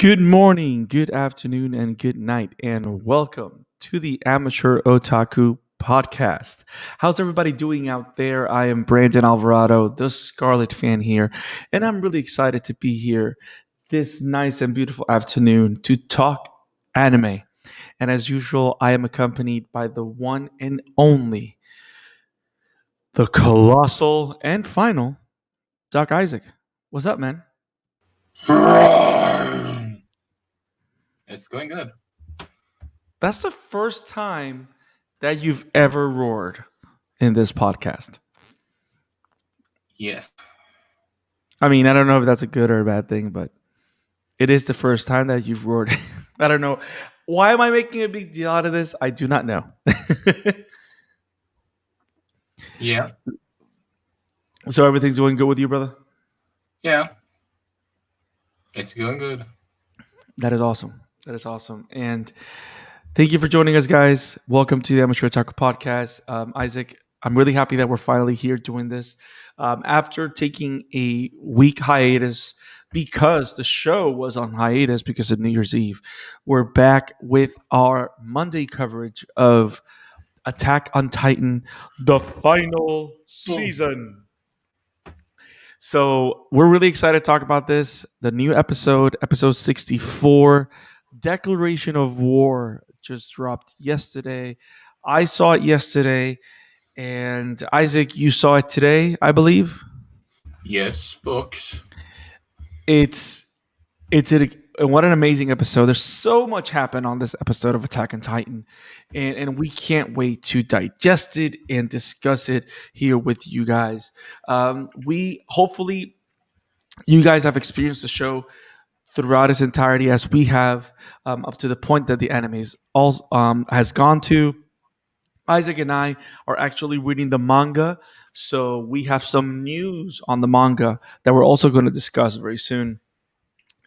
Good morning, good afternoon, and good night, and welcome to the Amateur Otaku Podcast. How's everybody doing out there? I am Brandon Alvarado, the Scarlet fan here, and I'm really excited to be here this nice and beautiful afternoon to talk anime. And as usual, I am accompanied by the one and only, the colossal and final Doc Isaac. What's up, man? It's going good. That's the first time that you've ever roared in this podcast. Yes. I mean, I don't know if that's a good or a bad thing, but it is the first time that you've roared. I don't know. Why am I making a big deal out of this? I do not know. Yeah. So everything's going good with you, brother? Yeah. It's going good. That is awesome. That is awesome. And thank you for joining us, guys. Welcome to the Amateur Otaku Podcast. Isaac, I'm really happy that we're finally here doing this. After taking a week hiatus because the show was on hiatus because of New Year's Eve, we're back with our Monday coverage of Attack on Titan, the final season. So we're really excited to talk about this. The new episode 64, Declaration of War, just dropped yesterday. I saw it yesterday, and Isaac, you saw it today, I believe. Yes, books. It's what an amazing episode. There's so much happened on this episode of Attack on Titan, and we can't wait to digest it and discuss it here with you guys. We hopefully you guys have experienced the show throughout its entirety as we have, up to the point that the anime has gone to. Isaac and I are actually reading the manga, so we have some news on the manga that we're also going to discuss very soon,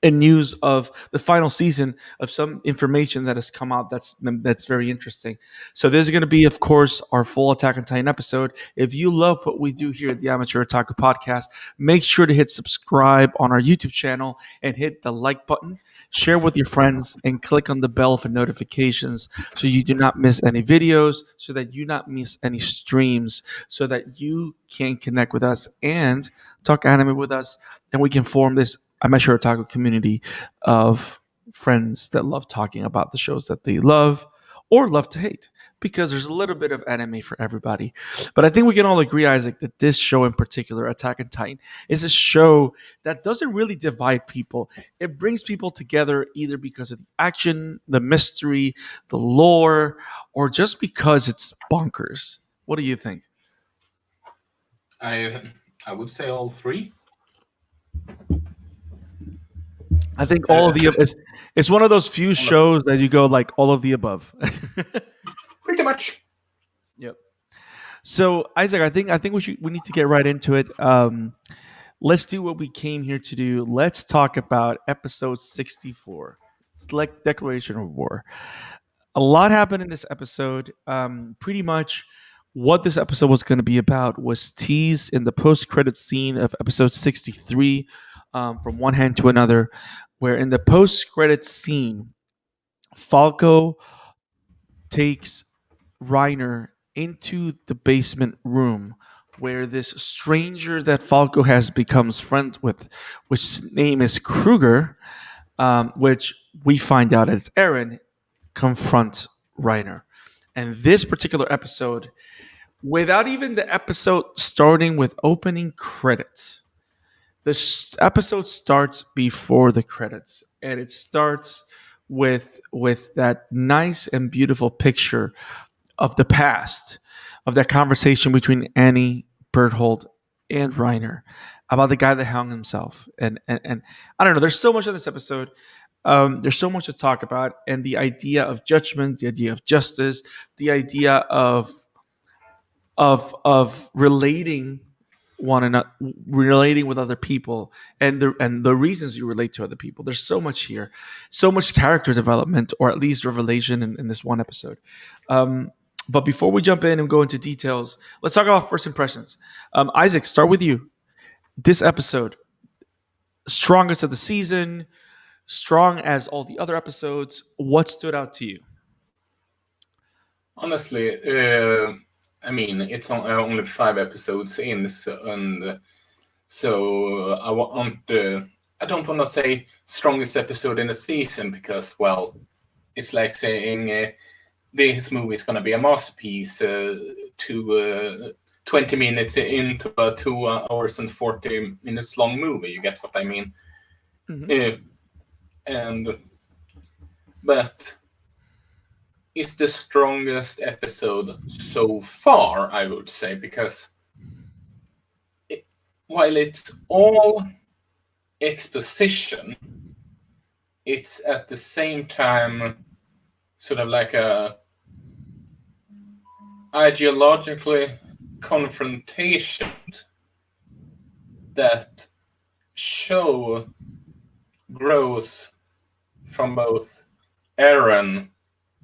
and news of the final season of some information that has come out that's very interesting. So this is going to be, of course, our full Attack on Titan episode. If you love what we do here at the Amateur Otaku Podcast, make sure to hit subscribe on our YouTube channel and hit the like button, share with your friends, and click on the bell for notifications so you do not miss any videos, so that you not miss any streams, so that you can connect with us and talk anime with us, and we can form this Amateur Otaku community of friends that love talking about the shows that they love or love to hate, because there's a little bit of anime for everybody. But I think we can all agree, Isaac, that this show in particular, Attack on Titan, is a show that doesn't really divide people. It brings people together either because of the action, the mystery, the lore, or just because it's bonkers. What do you think? I I would say all three. I think all of the it's one of those few shows that you go like all of the above. Pretty much. Yep. So Isaac, I think we need to get right into it. Let's do what we came here to do. Let's talk about episode 64, like Declaration of War. A lot happened in this episode. Pretty much what this episode was going to be about was teased in the post-credit scene of episode 63, from one hand to another, where in the post-credit scene, Falco takes Reiner into the basement room where this stranger that Falco has becomes friends with, which name is Kruger, which we find out is Eren, confronts Reiner. And this particular episode, without even the episode starting with opening credits, the episode starts before the credits, and it starts with that nice and beautiful picture of the past, of that conversation between Annie, Berthold, and Reiner about the guy that hung himself. And I don't know. There's so much in this episode. There's so much to talk about, and the idea of judgment, the idea of justice, the idea of relating one another, relating with other people, and the reasons you relate to other people. There's so much here, so much character development, or at least revelation in this one episode. But before we jump in and go into details, let's talk about first impressions. Isaac, start with you. This episode, strongest of the season, strong as all the other episodes. What stood out to you? Honestly, I mean, it's only 5 episodes in, so I want. I don't want to say strongest episode in the season because, well, it's like saying this movie is going to be a masterpiece to 20 minutes into a 2 hours and 40 minutes long movie. You get what I mean? Mhm. Uh, and but it's the strongest episode so far, I would say, because it, while it's all exposition, it's at the same time sort of like a ideologically confrontation that show growth from both Eren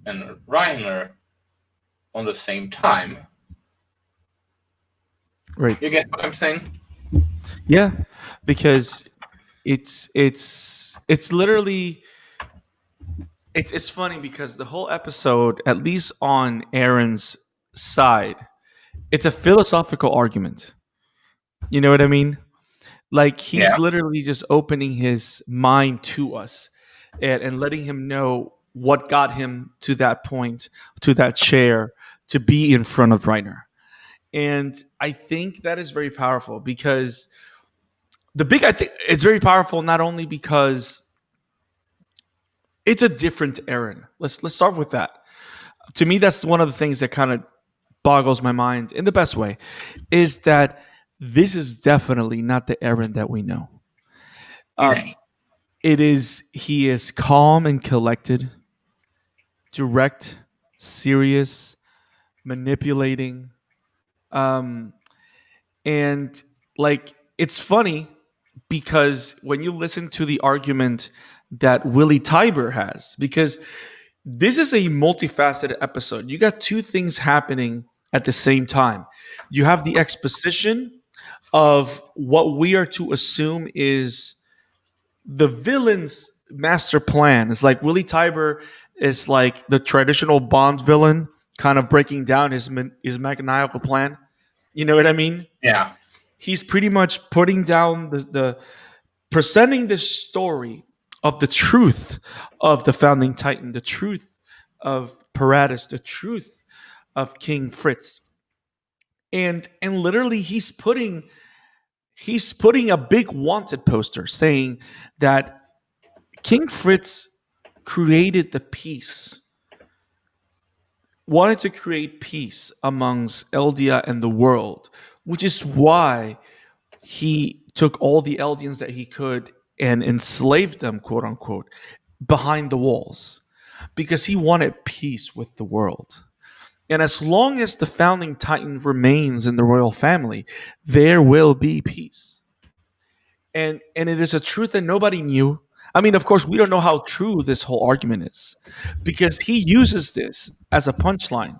and Reiner on the same time. Right. You get what I'm saying? Yeah, because it's literally it's funny because the whole episode, at least on Aaron's side, it's a philosophical argument. You know what I mean? Like he's Yeah. literally just opening his mind to us and letting him know what got him to that point, to that chair, to be in front of Reiner. And I think that is very powerful because I think it's very powerful not only because it's a different Aaron. Let's start with that. To me, that's one of the things that kind of boggles my mind in the best way is that this is definitely not the Aaron that we know. Um, Nay. it is he is calm and collected, direct, serious, manipulating, um, and like it's funny because when you listen to the argument that Willie Tiber has, because this is a multifaceted episode. You got two things happening at the same time. You have the exposition of what we are to assume is the villain's master plan. It's like Willie Tiber is like the traditional Bond villain, kind of breaking down his maniacal plan. You know what I mean? Yeah. He's pretty much putting down the presenting the story of the truth of the founding Titan, the truth of Paratus, the truth of King Fritz. And literally he's putting a big wanted poster saying that King Fritz created the peace, wanted to create peace amongst Eldia and the world, which is why he took all the Eldians that he could and enslaved them, quote unquote, behind the walls because he wanted peace with the world. And as long as the founding Titan remains in the royal family, there will be peace. And it is a truth that nobody knew. I mean, of course, we don't know how true this whole argument is because he uses this as a punchline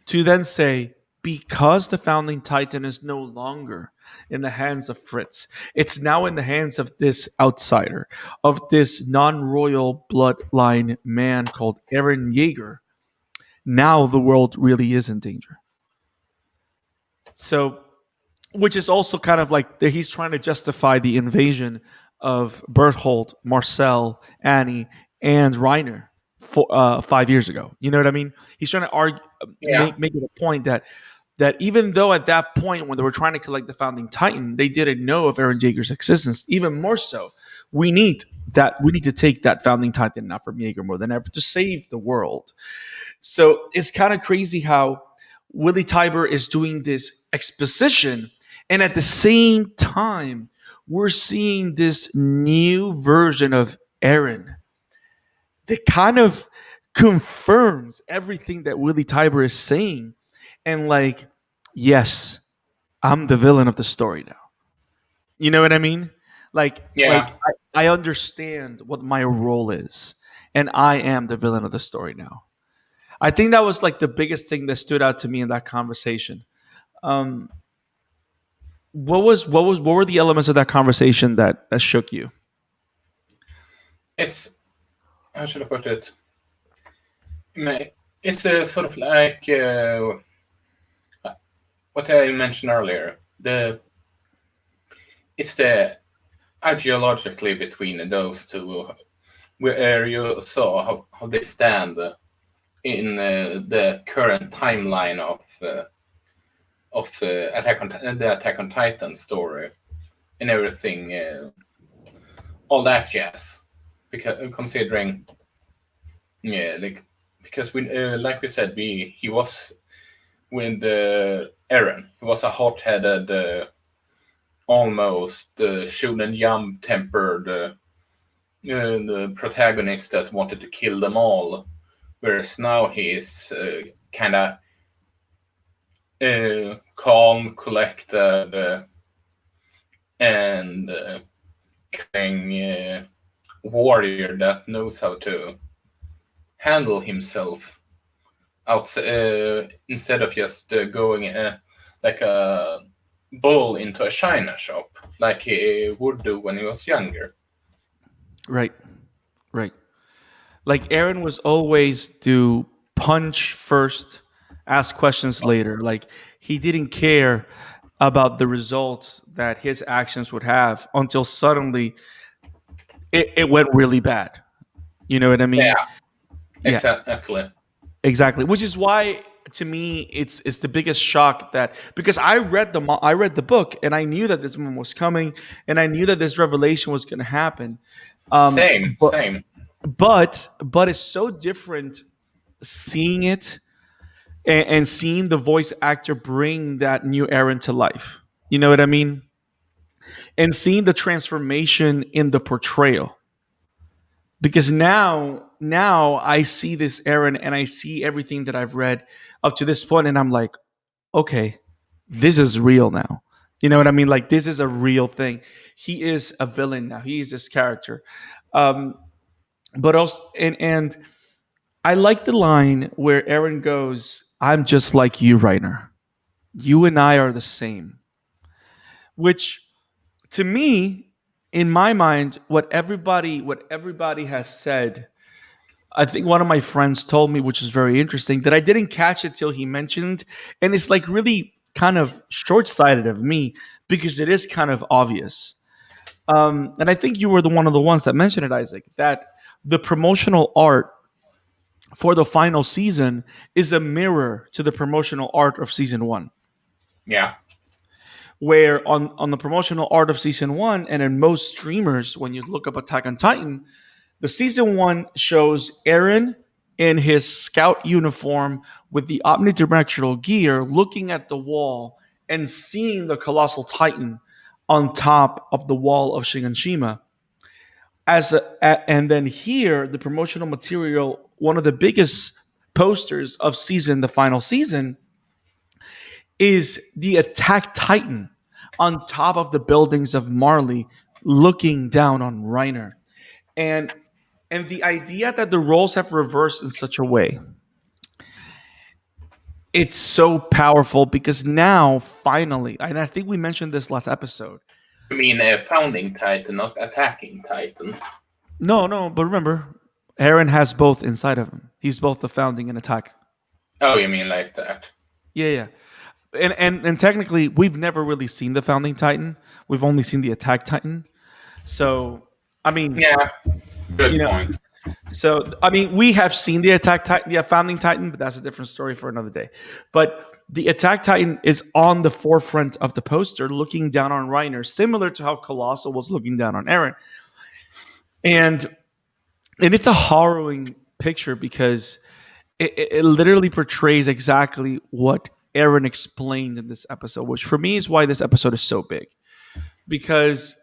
to then say, because the founding Titan is no longer in the hands of Fritz, it's now in the hands of this outsider, of this non royal bloodline man called Eren Yeager. Now the world really is in danger. So, which is also kind of like he's trying to justify the invasion of Berthold, Marcel, Annie, and Reiner 5 years ago. You know what I mean? He's trying to argue, Yeah. make it a point that even though at that point when they were trying to collect the founding Titan, they didn't know of Eren Jaeger's existence. Even more so, we need to take that founding Titan now from Jaeger more than ever to save the world. So it's kind of crazy how Willie Tiber is doing this exposition, and at the same time, we're seeing this new version of Eren that kind of confirms everything that Willie Tiber is saying. And like, yes, I'm the villain of the story now. You know what I mean? Yeah. I understand what my role is, and I am the villain of the story now. I think that was like the biggest thing that stood out to me in that conversation. Um, what were the elements of that conversation that shook you? It's, how should I put it? It's a sort of like what I mentioned earlier. It's the ideologically between those two, where you saw how they stand in the current timeline of the Attack on Titan story and everything, all that jazz. Because considering, yeah, because we like we said, he was with Eren. He was a hot-headed, almost shonen jump tempered the protagonist that wanted to kill them all, whereas now he is kind of calm, collected, and warrior that knows how to handle himself instead of just going like a bull into a china shop like he would do when he was younger. Right. Right. Like Aaron was always to punch first, ask questions later. Like he didn't care about the results that his actions would have until suddenly it went really bad. You know what I mean? Yeah, Yeah, exactly. exactly. Which is why to me it's the biggest shock that because I read the book and I knew that this one was coming and I knew that this revelation was going to happen. Um, Same, but same. but it's so different seeing it and seeing the voice actor bring that new Aaron to life. You know what I mean? And seeing the transformation in the portrayal. Because now I see this Aaron and I see everything that I've read up to this point, and I'm like, okay, this is real now. You know what I mean? Like this is a real thing. He is a villain now. He is this character. Um, but also, and I like the line where Aaron goes, "I'm just like you, Reiner. You and I are the same." Which to me, in my mind, what everybody has said, I think one of my friends told me, which is very interesting, that I didn't catch it till he mentioned, and it's like really kind of short-sighted of me because it is kind of obvious. And I think you were the one of the ones that mentioned it, Isaac, that the promotional art for the final season is a mirror to the promotional art of season one. Yeah, Where on the promotional art of season one, and in most streamers, when you look up Attack on Titan, the season one shows Eren in his scout uniform with the omnidirectional gear looking at the wall and seeing the colossal Titan on top of the wall of Shiganshima. And then here, the promotional material, one of the biggest posters of the final season, is the Attack Titan on top of the buildings of Marley, looking down on Reiner. And and the idea that the roles have reversed in such a way, it's so powerful because now finally, and I think we mentioned this last episode. I mean a founding Titan, not attacking Titan. No, but remember, Aaron has both inside of him. He's both the founding and attack. Oh, you mean like that? Yeah. And technically, we've never really seen the founding Titan. We've only seen the attack Titan. So, I mean, Yeah, you good know, point. so I mean, we have seen the attack Titan, the founding Titan, but that's a different story for another day. But the attack Titan is on the forefront of the poster, looking down on Reiner, similar to how Colossal was looking down on Eren. And and it's a harrowing picture because it literally portrays exactly what Eren explained in this episode, which for me is why this episode is so big. Because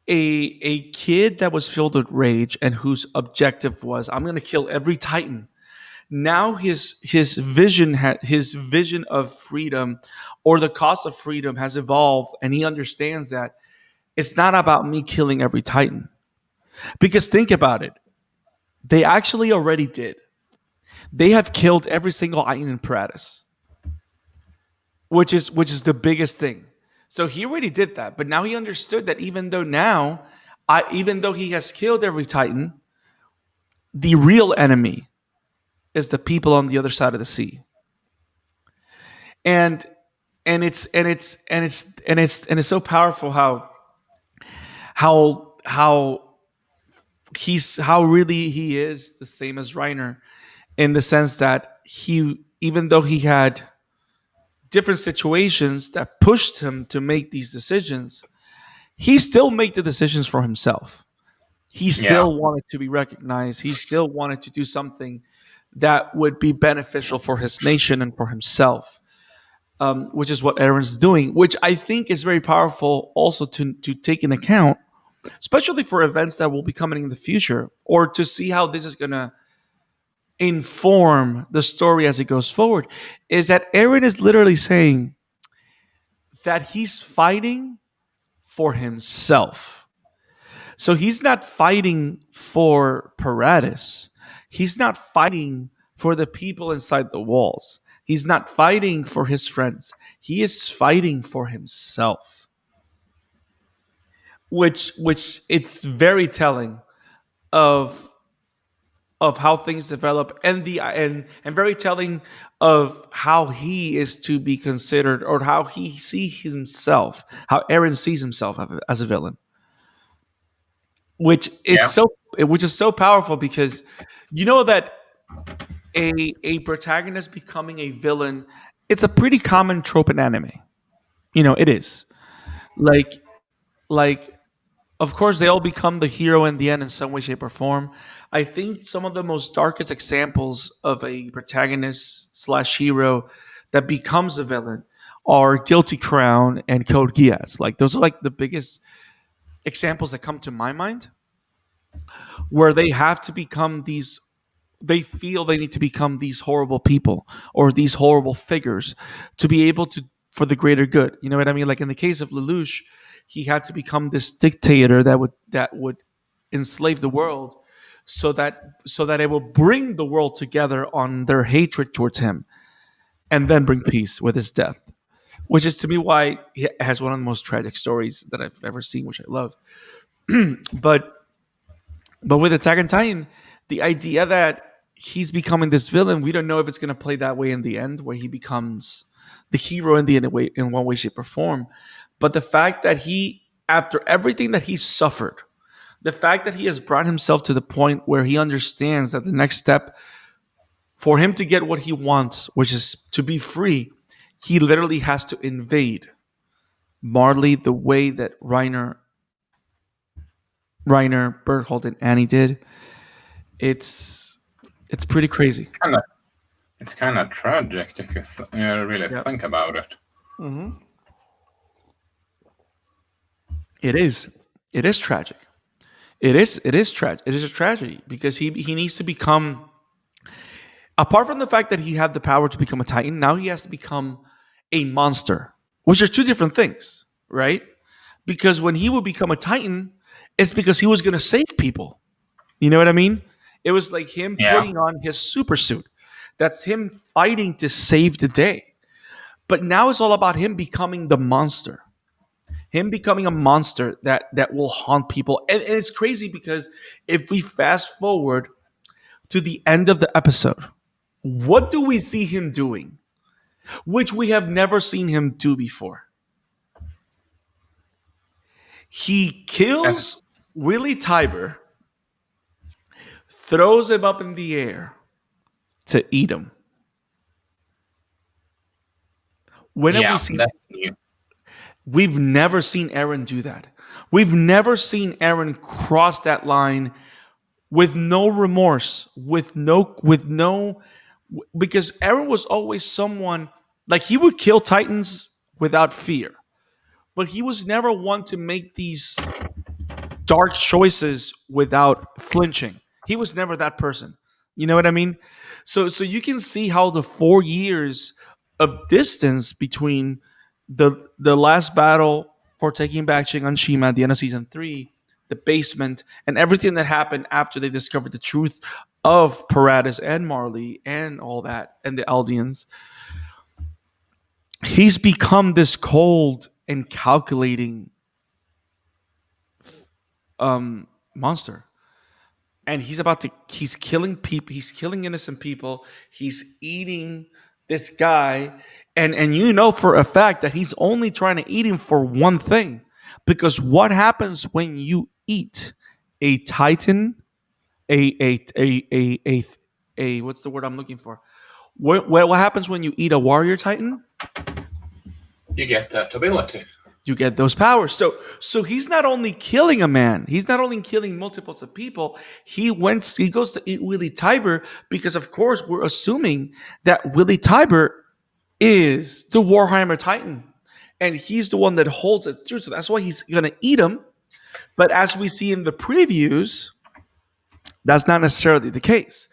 a kid that was filled with rage and whose objective was, I'm going to kill every Titan. Now his vision of freedom or the cost of freedom has evolved, and he understands that it's not about me killing every Titan. Because think about it, they actually already did. They have killed every single Titan in Paratus, which is the biggest thing. So he already did that, but now he understood that even though now even though he has killed every Titan, the real enemy is the people on the other side of the sea. And it's so powerful how how really he is the same as Reiner, in the sense that he, even though he had different situations that pushed him to make these decisions, he still made the decisions for himself. He Yeah. still wanted to be recognized. He still wanted to do something that would be beneficial for his nation and for himself, which is what Eren's doing, which I think is very powerful also to take into account, especially for events that will be coming in the future, or to see how this is going to inform the story as it goes forward, is that Eren is literally saying that he's fighting for himself. So he's not fighting for Paradis. He's not fighting for the people inside the walls. He's not fighting for his friends. He is fighting for himself. Which it's very telling of how things develop, and and very telling of how he is to be considered, or how he sees himself, how Eren sees himself as a villain, Yeah. which is so powerful, because you know that a protagonist becoming a villain, it's a pretty common trope in anime. It is like like of course they all become the hero in the end in some way, shape, or form. I think some of the most darkest examples of a protagonist slash hero that becomes a villain are Guilty Crown and Code Geass. Like, those are like the biggest examples that come to my mind, where they have to become these, they feel they need to become these horrible people or these horrible figures to be able to, for the greater good. You know what I mean? Like in the case of Lelouch, he had to become this dictator that would enslave the world, so that it will bring the world together on their hatred towards him, and then bring peace with his death. Which is, to me, why he has one of the most tragic stories that I've ever seen, which I love. but But with Attack on Titan, the idea that he's becoming this villain, we don't know if it's going to play that way in the end, where he becomes the hero in the end way, in one way, shape, or form. But the fact that he, after everything that he suffered, the fact that he has brought himself to the point where he understands that the next step for him to get what he wants, which is to be free, he literally has to invade Marley the way that Reiner, Berthold, and Annie did. It's it's pretty crazy. Kind of, it's kind of tragic if you really Yeah. think about it. Hmm. It is. It is tragic. It is tragic. It is a tragedy, because he needs to become. Apart from the fact that he had the power to become a Titan, now he has to become a monster, which are two different things, right? Because when he would become a Titan, it's because he was going to save people. You know what I mean? It was like him Yeah. putting on his super suit. That's him fighting to save the day. But now it's all about him becoming the monster. Him becoming a monster that will haunt people. And it's crazy, because if we fast forward to the end of the episode, what do we see him doing? Which we have never seen him do before. He Yes. kills Willie Tiber, throws him up in the air to eat him. When have we Yeah, seen? that's new. We've never seen Eren do that. We've never seen Eren cross that line with no remorse, because Eren was always someone, like, he would kill Titans without fear, but he was never one to make these dark choices without flinching. He was never that person. You know what I mean? So you can see how the 4 years of distance between the last battle for taking back Shiganshima at the end of season 3, the basement, and everything that happened after they discovered the truth of Paradis and Marley and all that, and the Eldians. He's become this cold and calculating monster, and he's killing people, he's killing innocent people, he's eating this guy, and you know for a fact that he's only trying to eat him for one thing, because what happens when you eat a titan, a what's the word I'm looking for, what happens when you eat a warrior titan? You get that ability. You get those powers. So he's not only killing a man, he's not only killing multiples of people. He goes to eat Willie Tiber, because of course we're assuming that Willie Tiber is the Warhammer Titan, and he's the one that holds it through. So that's why he's gonna eat him. But as we see in the previews, that's not necessarily the case.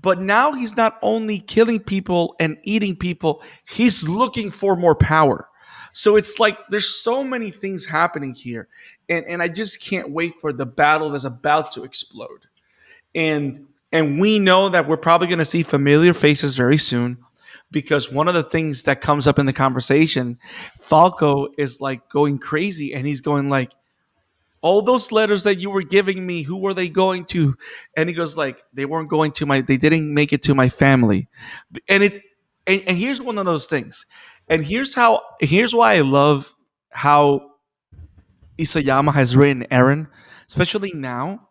But now he's not only killing people and eating people, he's looking for more power. So it's like there's so many things happening here. And I just can't wait for the battle that's about to explode. And we know that we're probably going to see familiar faces very soon, because one of the things that comes up in the conversation, Falco is like going crazy, and he's going like, all those letters that you were giving me, who were they going to? And he goes like, they weren't going to they didn't make it to my family. And here's one of those things. And here's why I love how Isayama has written Eren, especially now,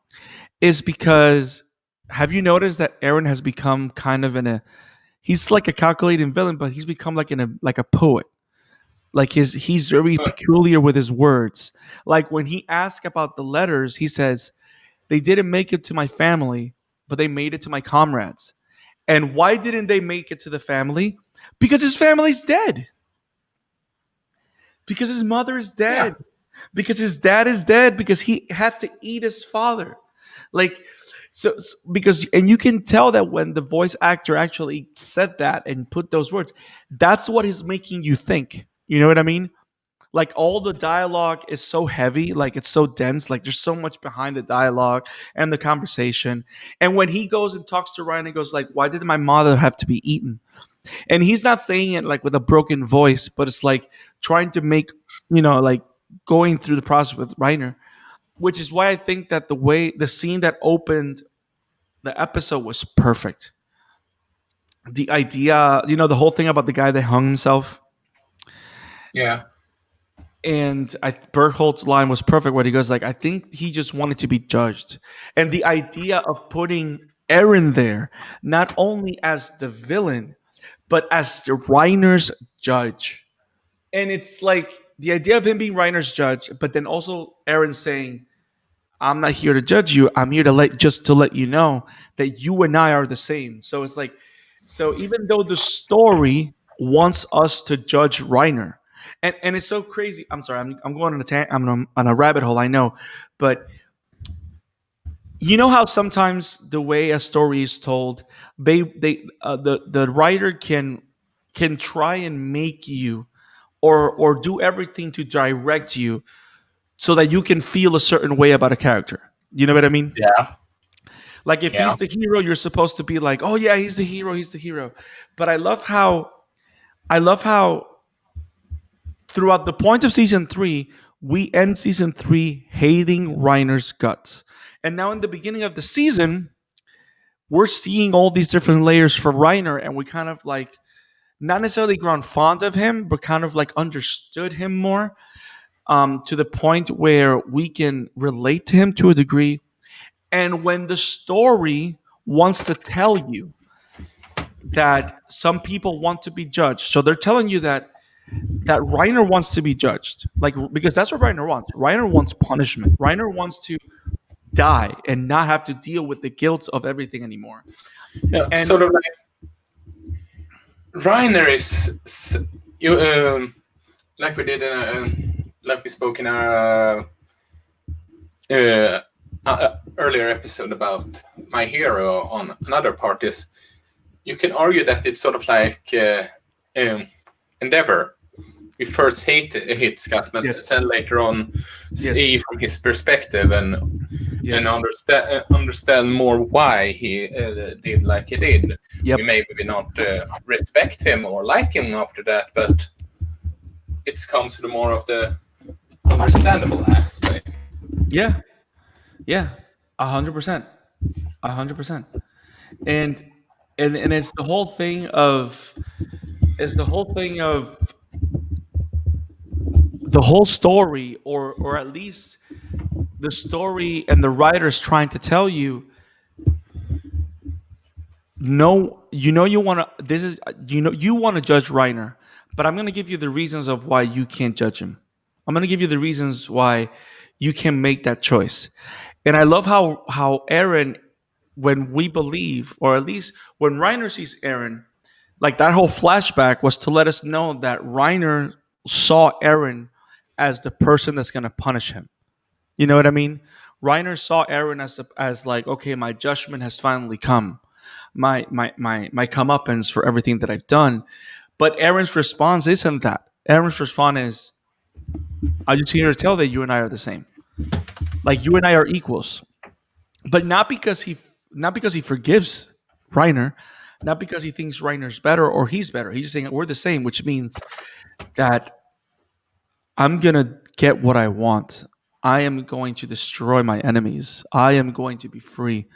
is because, have you noticed that Eren has become kind of he's like a calculating villain, but he's become like a poet. Like he's very peculiar with his words. Like when he asks about the letters, he says, they didn't make it to my family, but they made it to my comrades. And why didn't they make it to the family? Because his family's dead. Because his mother is dead. Yeah. Because his dad is dead. Because he had to eat his father. Like, because, and you can tell that when the voice actor actually said that and put those words, that's what is making you think. You know what I mean? Like all the dialogue is so heavy, like it's so dense, like there's so much behind the dialogue and the conversation. And when he goes and talks to Ryan and goes like, why did my mother have to be eaten? And he's not saying it like with a broken voice, but it's like trying to make, like going through the process with Reiner, which is why I think that the scene that opened the episode was perfect. The idea, the whole thing about the guy that hung himself. Yeah. And Bertholdt's line was perfect, where he goes like, I think he just wanted to be judged. And the idea of putting Eren there, not only as the villain, but as the Reiner's judge. And it's like the idea of him being Reiner's judge, but then also Eren saying, I'm not here to judge you. I'm here to let you know that you and I are the same. So it's like, so even though the story wants us to judge Reiner, and it's so crazy. I'm sorry, I'm going on a rabbit hole, I know, but you know how sometimes the way a story is told, the writer can try and make you or do everything to direct you so that you can feel a certain way about a character. You know what I mean? Yeah. Like if he's the hero, you're supposed to be like, oh yeah, he's the hero, he's the hero. But I love how throughout the point of season 3, we end season 3 hating Reiner's guts. And now in the beginning of the season, we're seeing all these different layers for Reiner, and we kind of like not necessarily grown fond of him, but kind of like understood him more, to the point where we can relate to him to a degree. And when the story wants to tell you that some people want to be judged, so they're telling you that Reiner wants to be judged, like because that's what Reiner wants. Reiner wants punishment. Reiner wants to die and not have to deal with the guilt of everything anymore. Yeah. And Sort of like Reiner is you like we did like we spoke in our earlier episode about My Hero on another part, is you can argue that it's sort of like Endeavor. We first hate Scott, but then later on see from his perspective and understand more why he did like he did. Yep. We maybe not respect him or like him after that, but it comes to the more of the understandable aspect. Yeah. Yeah, 100%, 100%. And and it's the whole thing of it's the whole thing of the whole story, or at least the story and the writers trying to tell you, no, you want to, this is, you want to judge Reiner, but I'm going to give you the reasons of why you can't judge him. I'm going to give you the reasons why you can make that choice. And I love how Eren, when we believe, or at least when Reiner sees Eren, like that whole flashback was to let us know that Reiner saw Eren as the person that's going to punish him. You know what I mean? Reiner saw Eren as like, okay, my judgment has finally come, my comeuppance for everything that I've done. But Eren's response isn't that. Eren's response is, "I just here to tell that you and I are the same. Like you and I are equals." But not because he forgives Reiner, not because he thinks Reiner's better or he's better. He's just saying we're the same, which means that I'm gonna get what I want. I am going to destroy my enemies. I am going to be free.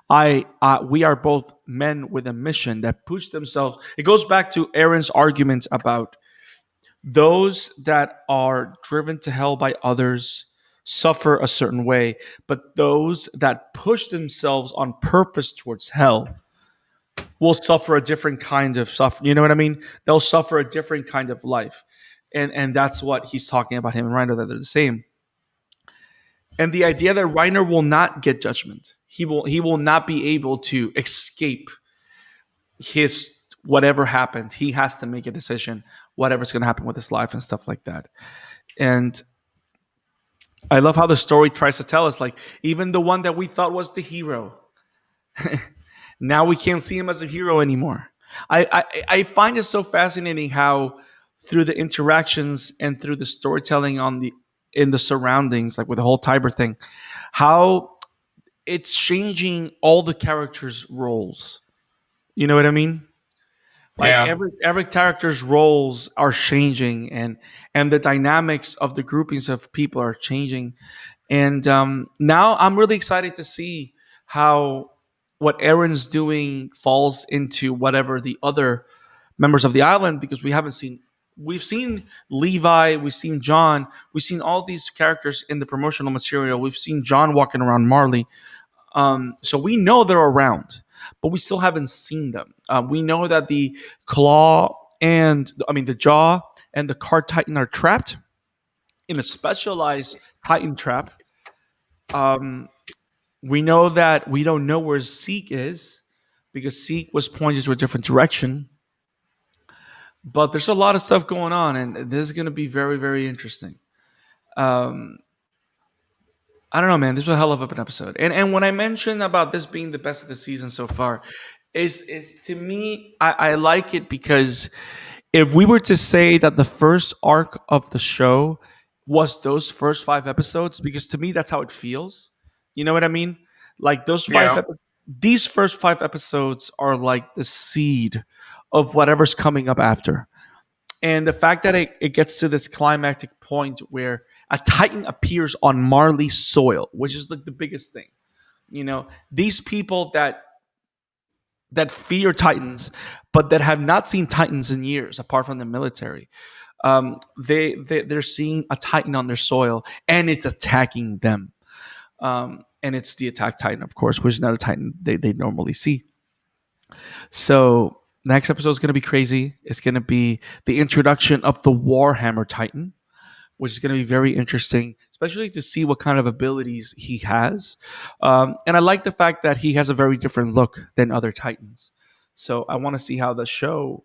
We are both men with a mission that push themselves. It goes back to Aaron's argument about those that are driven to hell by others suffer a certain way, but those that push themselves on purpose towards hell will suffer a different kind of suffering. You know what I mean? They'll suffer a different kind of life. And that's what he's talking about him and Reiner, that they're the same. And the idea that Reiner will not get judgment. He will not be able to escape his whatever happened. He has to make a decision, whatever's gonna happen with his life and stuff like that. And I love how the story tries to tell us, like, even the one that we thought was the hero, now we can't see him as a hero anymore. I find it so fascinating how through the interactions and through the storytelling on the in the surroundings, like with the whole Tiber thing, how it's changing all the characters' roles. You know what I mean? Like Yeah. every character's roles are changing, and the dynamics of the groupings of people are changing. And now I'm really excited to see how what Aaron's doing falls into whatever the other members of the island, because we've seen Levi, we've seen John, we've seen all these characters in the promotional material. We've seen John walking around Marley. So we know they're around, but we still haven't seen them. We know that the claw and the jaw and the card titan are trapped in a specialized titan trap. Um, we know that we don't know where Seek is because Seek was pointed to a different direction. But there's a lot of stuff going on, and this is going to be very, very interesting. Um, I don't know, man. This was a hell of an episode. And when I mentioned about this being the best of the season so far, is to me, I like it because if we were to say that the first arc of the show was those first 5 episodes, because to me that's how it feels. You know what I mean? Like Yeah. these first 5 episodes are like the seed of whatever's coming up after. And the fact that it gets to this climactic point where a Titan appears on Marley's soil, which is like the biggest thing. These people that fear Titans, but that have not seen Titans in years, apart from the military. They're seeing a Titan on their soil, and it's attacking them. And it's the attack Titan, of course, which is not a Titan they normally see. So next episode is going to be crazy. It's going to be the introduction of the Warhammer Titan, which is going to be very interesting, especially to see what kind of abilities he has. And I like the fact that he has a very different look than other Titans. So I want to see how the show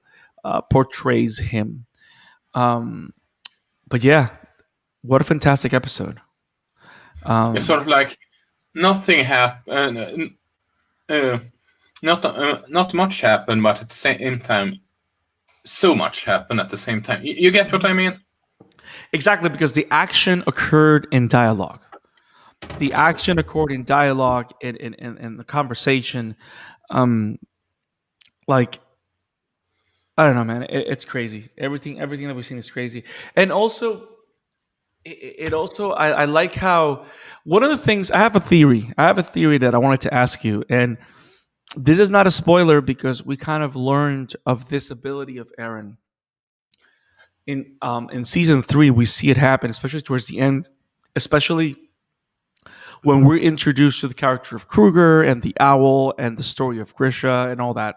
portrays him. Um, but yeah, what a fantastic episode. It's sort Um, of like nothing happened. Not much happened, but at the same time, so much happened at the same time. You get what I mean? exactly, because the action occurred in dialogue. The action occurred in dialogue, in the conversation. Um, like, I don't know, man. It's crazy. Everything that we've seen is crazy. And also, it also I like how one of the things I have a theory. I have a theory that I wanted to ask you, and this is not a spoiler because we kind of learned of this ability of Eren in season three. We see it happen, especially towards the end, especially when we're introduced to the character of Kruger and the owl and the story of Grisha and all that.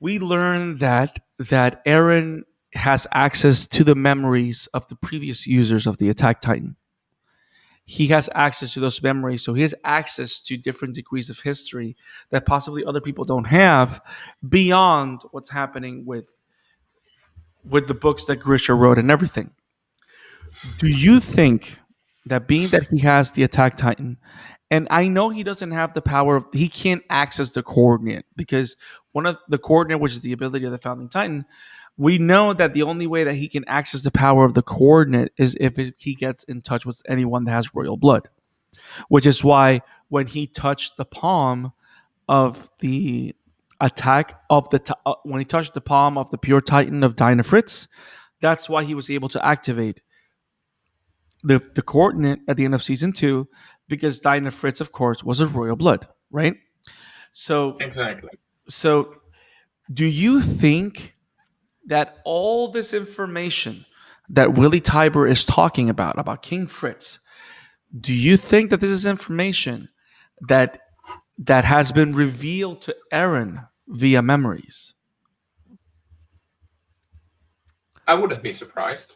We learn that Eren has access to the memories of the previous users of the Attack Titan. He has access to those memories, so he has access to different degrees of history that possibly other people don't have beyond what's happening with the books that Grisha wrote and everything. Do you think that being that he has the Attack Titan, and I know he doesn't have the power of, he can't access the coordinate because one of the coordinate, which is the ability of the Founding Titan, we know that the only way that he can access the power of the coordinate is if he gets in touch with anyone that has royal blood, which is why when he touched the palm of the attack of when he touched the palm of the pure Titan of Dinah Fritz, that's why he was able to activate the coordinate at the end of season two, because Dinah Fritz, of course, was a royal blood, right? So, Exactly. so do you think that all this information that Willie Tybur is talking about King Fritz, do you think that this is information that that has been revealed to Eren via memories? I wouldn't be surprised.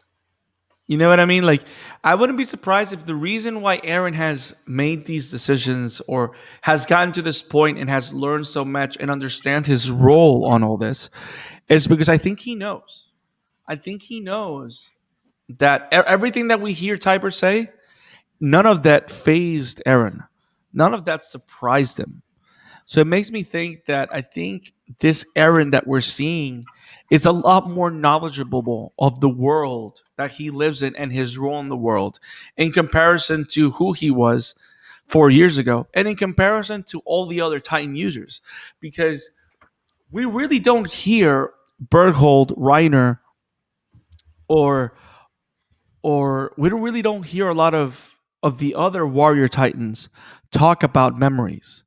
You know what I mean? Like, I wouldn't be surprised if the reason why Eren has made these decisions or has gotten to this point and has learned so much and understands his role on all this is because I think he knows. I think he knows that everything that we hear Tyber say, none of that phased Eren. None of that surprised him. So it makes me think that I think this Eren that we're seeing is a lot more knowledgeable of the world that he lives in and his role in the world in comparison to who he was 4 years ago and in comparison to all the other Titan users. Because we really don't hear Berghold, Reiner, or we don't really don't hear a lot of the other warrior Titans talk about memories.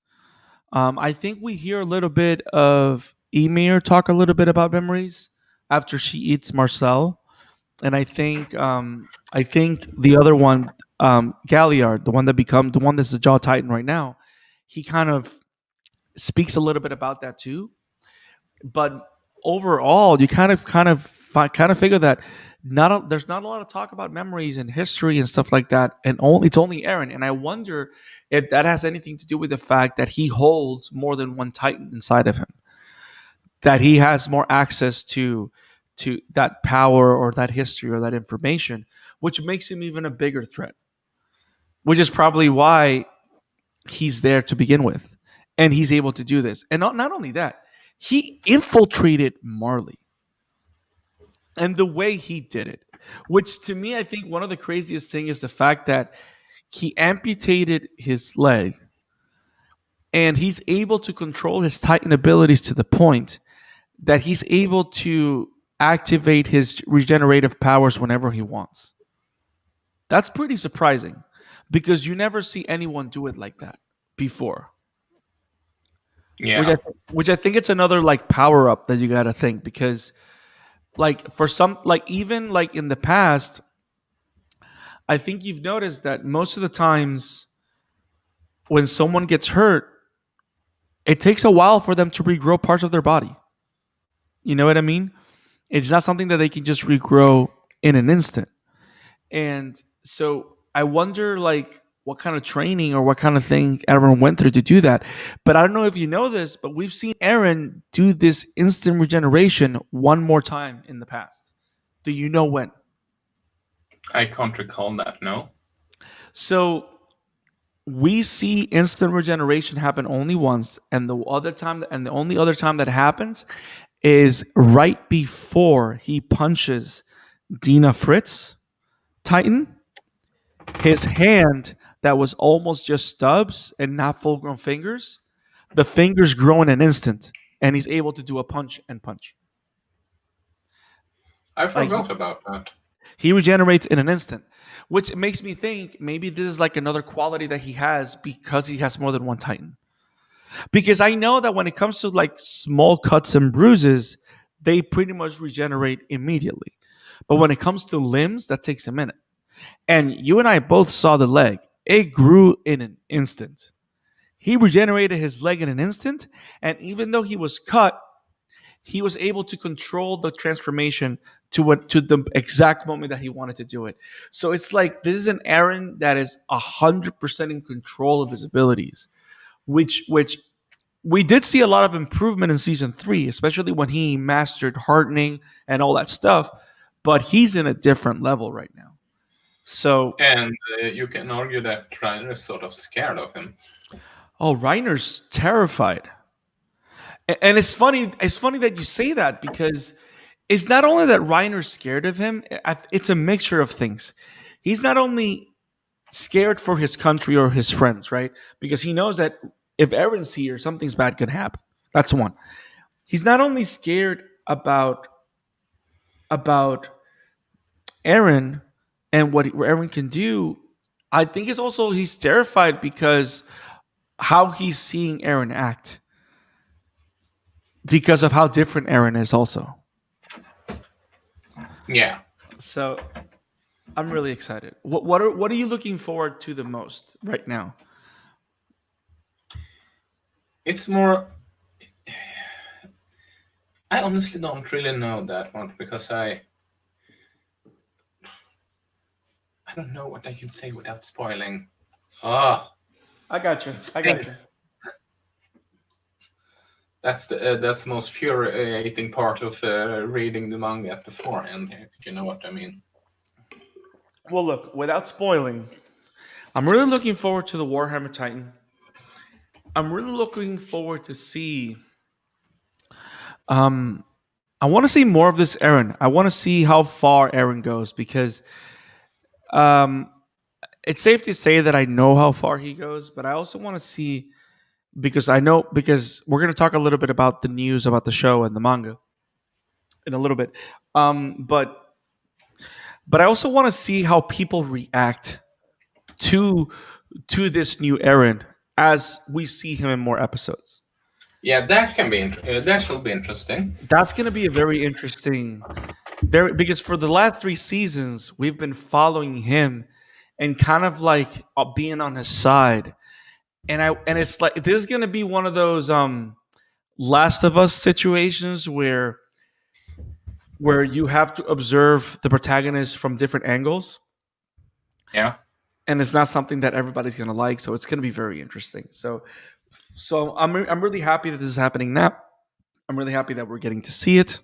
I think we hear a little bit of Emir talk a little bit about memories after she eats Marcel, and I think the other one, Galliard, the one that's the Jaw Titan right now, he kind of speaks a little bit about that too. But overall, you kind of figure that there's not a lot of talk about memories and history and stuff like that, and it's only Eren. And I wonder if that has anything to do with the fact that he holds more than one Titan inside of him, that he has more access to that power or that history or that information, which makes him even a bigger threat. Which is probably why he's there to begin with, and he's able to do this. And not only that, he infiltrated Marley and the way he did it, which to me, I think one of the craziest thing is the fact that he amputated his leg and he's able to control his Titan abilities to the point that he's able to activate his regenerative powers whenever he wants. That's pretty surprising because you never see anyone do it like that before. Which Yeah. I think it's another like power up that you got to think, because like for some, like even like in the past, I think you've noticed that most of the times when someone gets hurt, it takes a while for them to regrow parts of their body. You know what I mean? It's not something that they can just regrow in an instant. And so I wonder like what kind of training or what kind of thing Eren went through to do that. But I don't know if you know this, but we've seen Eren do this instant regeneration one more time in the past. Do you know when? I can't recall that, no. So we see instant regeneration happen only once, and the only other time that happens is right before he punches Dina Fritz Titan. His hand that was almost just stubs and not full grown fingers, the fingers grow in an instant, and he's able to do a punch and punch. I Like forgot about that. He regenerates in an instant, which makes me think maybe this is like another quality that he has because he has more than one Titan. Because I know that when it comes to like small cuts and bruises, they pretty much regenerate immediately. But when it comes to limbs, that takes a minute. And you and I both saw the leg. It grew in an instant. He regenerated his leg in an instant, and even though he was cut, he was able to control the transformation to the exact moment that he wanted to do it. So it's like this is an Eren that is 100% in control of his abilities, which we did see a lot of improvement in season 3, especially when he mastered hardening and all that stuff. But he's in a different level right now. So, And you can argue that Reiner is sort of scared of him. oh, Reiner's terrified. And it's funny. It's funny that you say that because it's not only that Reiner's scared of him. It's a mixture of things. He's not only scared for his country or his friends, right? Because he knows that if Eren's here, something's bad could happen. That's one. He's not only scared about Eren and what Eren can do. I think it's also he's terrified because how he's seeing Eren act because of how different Eren is also. Yeah. So I'm really excited. What are you looking forward to the most right now? It's more. I honestly don't really know that one because I don't know what I can say without spoiling. Ah, I got you. I got you. that's the most infuriating part of reading the manga beforehand. If you know what I mean. Well, look, without spoiling, I'm really looking forward to the Warhammer Titan. I'm really looking forward to see. Um, I want to see more of this Eren. I want to see how far Eren goes because um, it's safe to say that I know how far he goes, but I also want to see because I know because we're going to talk a little bit about the news about the show and the manga in a little bit. But I also want to see how people react to this new Eren as we see him in more episodes. Yeah, that can be. That should be interesting. That's going to be a very interesting, very because for the last 3 seasons we've been following him and kind of like being on his side, and it's like this is going to be one of those Last of Us situations where you have to observe the protagonist from different angles. Yeah. And it's not something that everybody's going to like, so it's going to be very interesting. So I'm really happy that this is happening now. I'm really happy that we're getting to see it.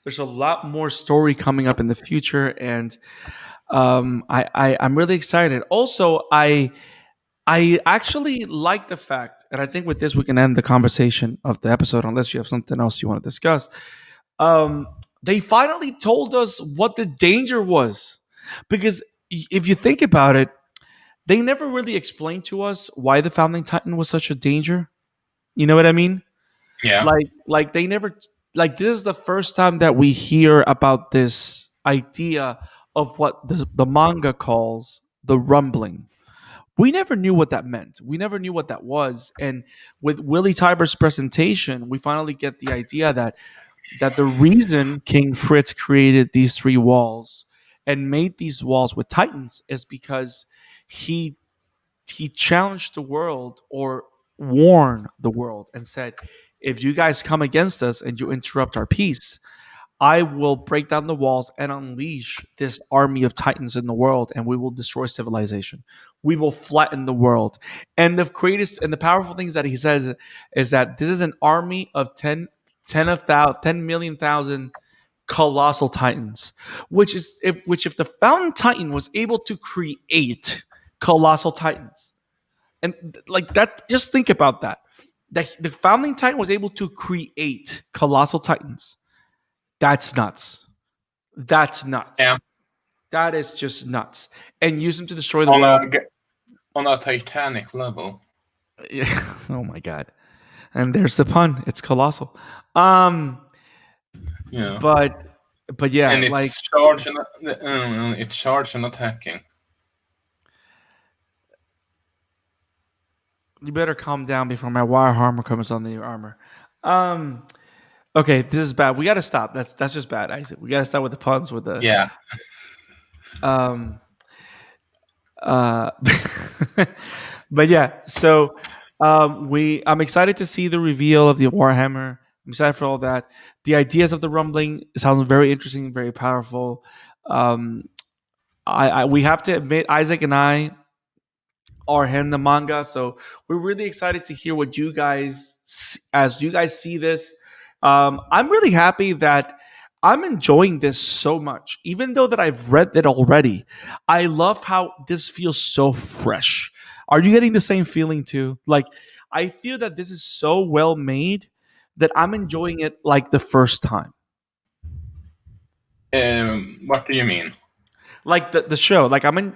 There's a lot more story coming up in the future, and I'm really excited. Also, I actually like the fact, and I think with this we can end the conversation of the episode, unless you have something else you want to discuss. Um, they finally told us what the danger was, because if you think about it, they never really explained to us why the founding titan was such a danger. You know what I mean? Yeah. Like they never, like this is the first time that we hear about this idea of what the manga calls the rumbling. We never knew what that meant. We never knew what that was. And with Willie Tyber's presentation, we finally get the idea that the reason King Fritz created these 3 walls and made these walls with titans is because he he challenged the world or warned the world and said, if you guys come against us and you interrupt our peace, I will break down the walls and unleash this army of titans in the world, and we will destroy civilization. We will flatten the world. And the greatest and the powerful things that he says is that this is an army of 10 million thousand colossal titans, which if the fountain titan was able to create colossal titans, and like that, just think about that. That the founding titan was able to create colossal titans. That's nuts. That's Yeah. nuts. That is just nuts. And use them to destroy the On world. a Titanic level. Yeah. Oh my god. And there's the pun. It's colossal. Um, Yeah. but But yeah, And like it's charge and attacking. you better calm down before my wire armor comes on the armor. Um, okay, this is bad. We got to stop. That's just bad, Isaac. We got to stop with the puns with the Yeah. um uh but yeah, so we I'm excited to see the reveal of the Warhammer. I'm excited for all that. The ideas of the rumbling sounds very interesting, very powerful. Um I we have to admit Isaac and I are in the manga. So we're really excited to hear what you guys, as you guys see this. I'm really happy that I'm enjoying this so much, even though that I've read it already. I love how this feels so fresh. Are you getting the same feeling too? Like, I feel that this is so well made that I'm enjoying it like the first time. What do you mean? Like the show, like I'm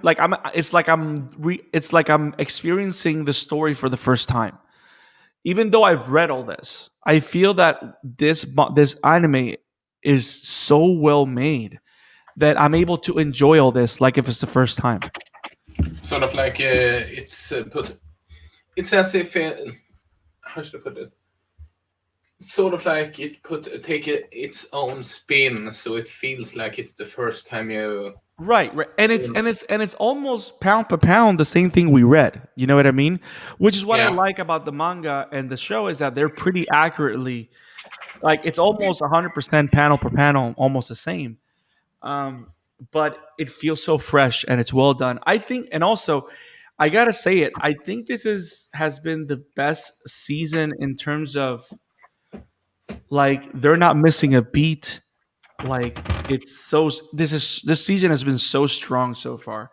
it's like it's like I'm experiencing the story for the first time. Even though I've read all this, I feel that this anime is so well made that I'm able to enjoy all this like if it's the first time. Sort of like it's put. It's as if how should I put it? Sort of like it take its own spin, so it feels like it's the first time you. Right, right, and it's almost pound per pound the same thing we read. You know what I mean? Which is what I Yeah. like about the manga and the show is that they're pretty accurately like it's almost 100% panel per panel, almost the same. Um, but it feels so fresh and it's well done. I think, and also, I gotta say it. I think this is has been the best season in terms of like they're not missing a beat. Like it's so this season has been so strong so far.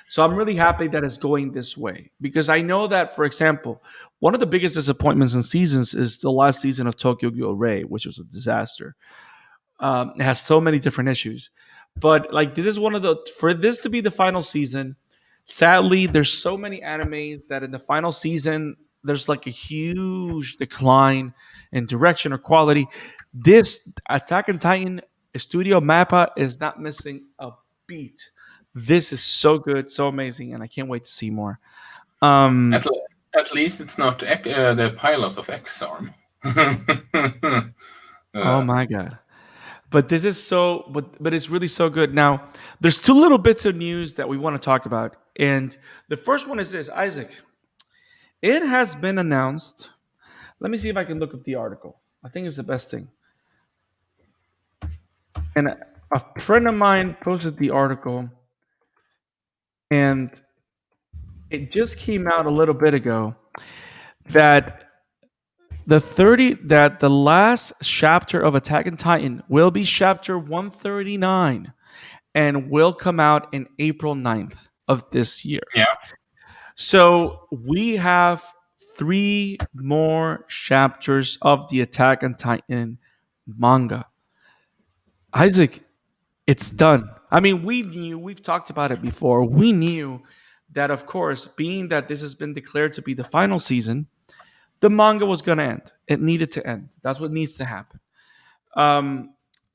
So I'm really happy that it's going this way because I know that, for example, one of the biggest disappointments in seasons is the last season of Tokyo Ghoul Ray, which was a disaster. It has so many different issues, but like this is one of the for this to be the final season. Sadly, there's so many animes that in the final season there's like a huge decline in direction or quality. This Attack on Titan Studio Mappa is not missing a beat. This is so good, so amazing, and I can't wait to see more. At, Um, at least it's not the pilot of X-Arm. oh uh, my god. But this is so but it's really so good. Now, there's two little bits of news that we want to talk about. And the first one is this, Isaac. It has been announced. Let me see if I can look up the article. I think it's the best thing. And a friend of mine posted the article and it just came out a little bit ago that the last chapter of Attack on Titan will be chapter 139 and will come out in April 9th of this year. yeah. So we have three more chapters of the Attack on Titan manga. Isaac, it's done. I mean, we've talked about it before. We knew that, of course, being that this has been declared to be the final season, the manga was going to end. It needed to end. That's what needs to happen.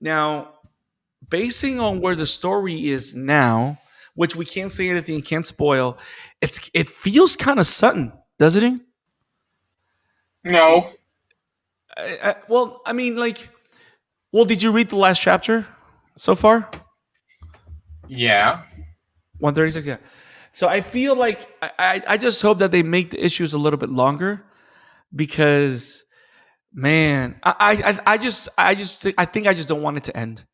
Now, basing on where the story is now, which we can't say anything, can't spoil, it feels kind of sudden, doesn't it? No. Well, I mean, like, well, did you read the last chapter so far? Yeah. 136, yeah. So I feel like I just hope that they make the issues a little bit longer because, man, I think I just don't want it to end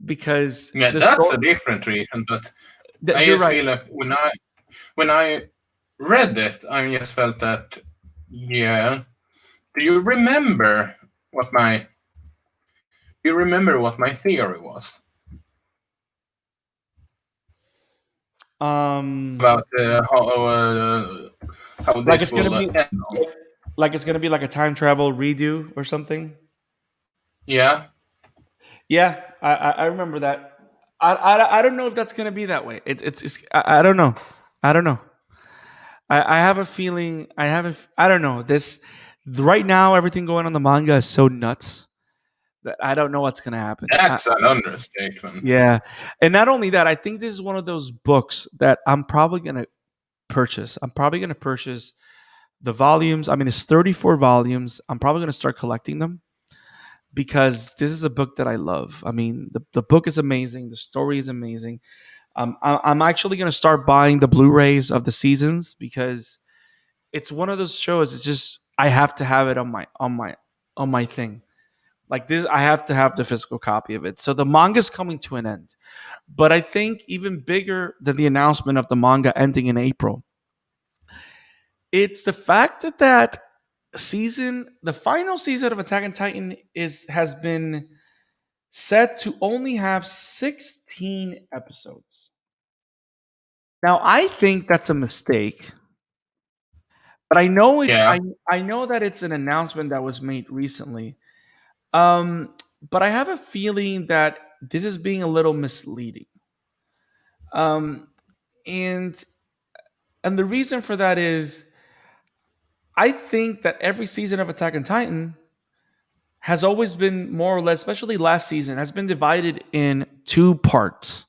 because Yeah, the that's story. a different reason. But I You're just right. feel like when I read it, I just felt that yeah. Do you remember what my do you remember what my theory was Um, about how like this it's gonna will be end on? like it's gonna be like a time travel redo or something. Yeah. Yeah, I remember that. I don't know if that's gonna be that way. It's I don't know. I don't know. I have a feeling. I don't know. This right now, everything going on the manga is so nuts I don't know what's going to happen. That's an understatement. Yeah. And not only that, I think this is one of those books that I'm probably going to purchase. I'm probably going to purchase the volumes. I mean, it's 34 volumes. I'm probably going to start collecting them because this is a book that I love. I mean, the book is amazing. The story is amazing. I'm actually going to start buying the Blu-rays of the seasons because it's one of those shows. It's just I have to have it on my thing. Like this, I have to have the physical copy of it. So the manga's coming to an end. But I think even bigger than the announcement of the manga ending in April, it's the fact that the final season of Attack on Titan has been set to only have 16 episodes. Now I think that's a mistake, but Yeah, I know that it's an announcement that was made recently. Um, but I have a feeling that this is being a little misleading. Um, and the reason for that is I think that every season of Attack on Titan has always been more or less, especially last season, has been divided in two parts.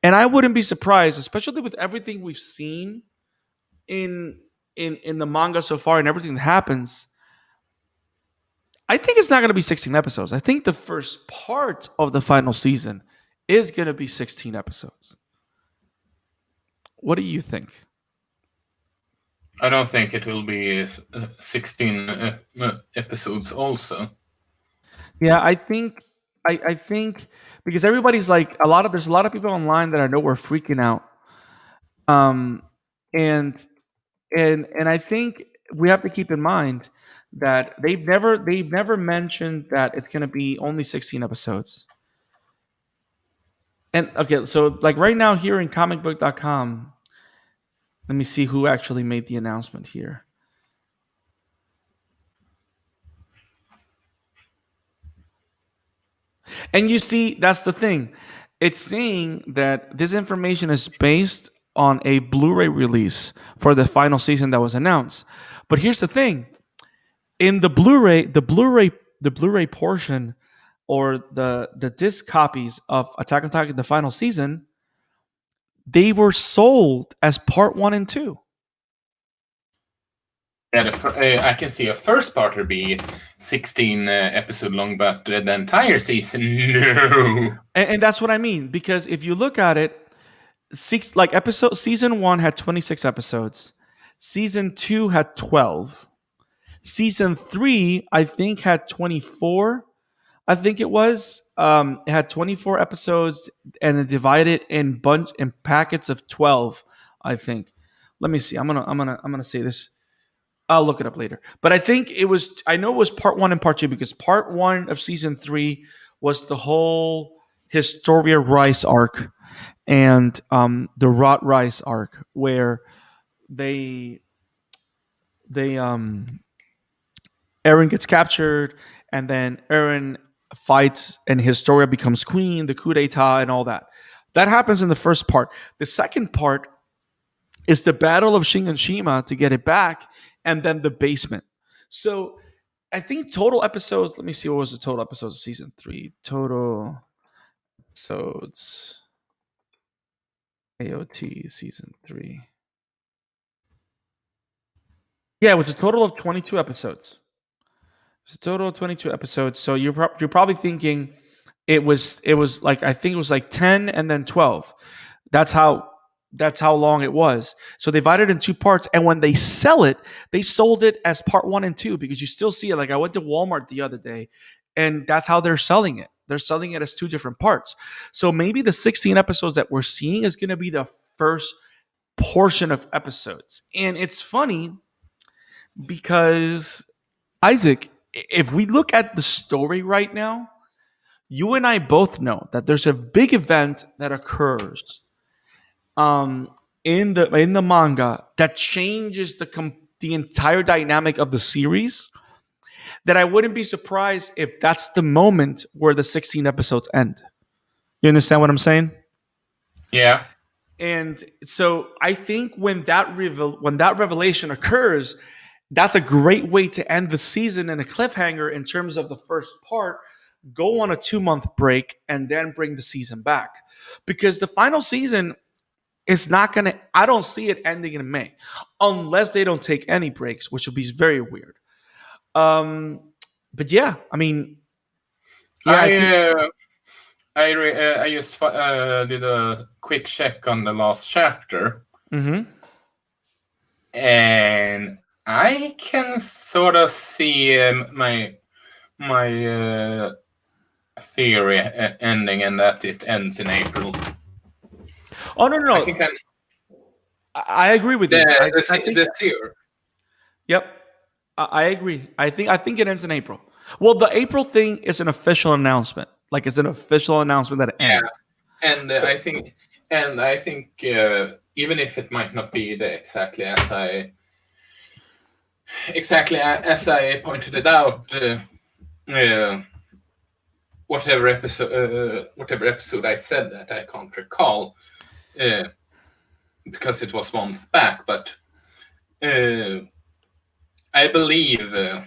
And I wouldn't be surprised, especially with everything we've seen in in the manga so far and everything that happens. I think it's not going to be 16 episodes. I think the first part of the final season is going to be 16 episodes. What do you think? I don't think it will be 16 episodes also. Yeah, I think because everybody's like there's a lot of people online that I know were freaking out. Um and and I think we have to keep in mind that they've never mentioned that it's going to be only 16 episodes. And okay, so like right now here in comicbook.com, let me see who actually made the announcement here. And you see, that's the thing. It's saying that this information is based on a Blu-ray release for the final season that was announced. But here's the thing: in the Blu-ray portion, or the disc copies of Attack on Titan, the final season, they were sold as part one and two. Yeah, I can see a first part to be 16 episode long, but the entire season, no. And that's what I mean, because if you look at it, season one had 26 episodes, season two had 12, season three I think had 24. I think it was. It had 24 episodes and it divided in packets of 12. I think. Let me see. I'm gonna say this. I'll look it up later. But I think it was. I know it was part one and part two because part one of season three was the whole Historia Rice arc and the Rot Rice arc where they they Eren gets captured, and then Eren fights, and Historia becomes queen, the coup d'état, and all that. That happens in the first part. The second part is the battle of Shiganshima to get it back, and then the basement. So I think total episodes. Let me see what was the total episodes of season three. Total episodes AOT season three. Yeah, it was a total of 22 episodes. It's a total of 22 episodes. So you're probably thinking it was like I think it was like 10 and then 12. That's how that's how long it was. So they divided it in two parts, and when they sell it, they sold it as part one and two because you still see it. Like I went to Walmart the other day, and that's how they're selling it. They're selling it as two different parts. So maybe the 16 episodes that we're seeing is going to be the first portion of episodes. And it's funny because Isaac, if we look at the story right now, you and I both know that there's a big event that occurs in the manga that changes the entire dynamic of the series. That I wouldn't be surprised if that's the moment where the 16 episodes end. You understand what I'm saying? Yeah. And so I think when when that revelation occurs, that's a great way to end the season in a cliffhanger in terms of the first part, go on a 2-month break, and then bring the season back. Because the final season is not going to, I don't see it ending in May unless they don't take any breaks, which would be very weird. Um, but yeah, I mean, yeah, I think. I just did a quick check on the last chapter, Mhm. and I can sort of see my theory ending, and that it ends in April. Oh no, no, I no. think I agree with you. I think. this year. Yep, I agree. I think it ends in April. Well, the April thing is an official announcement. Like it's an official announcement that it Yeah, ends. and I think even if it might not be exactly as I pointed it out, whatever episode I said that I can't recall, because it was months back, but I believe.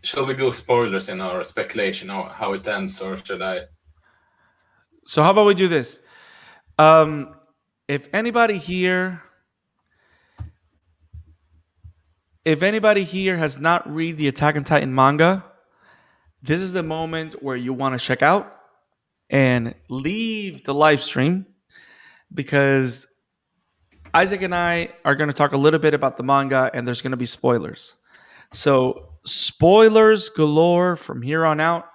Shall we go spoilers in our speculation on how it ends, or should I? So how about we do this? Um, if anybody here, has not read the Attack on Titan manga, this is the moment where you want to check out and leave the live stream, because Isaac and I are going to talk a little bit about the manga, and there's going to be spoilers. So spoilers galore from here on out.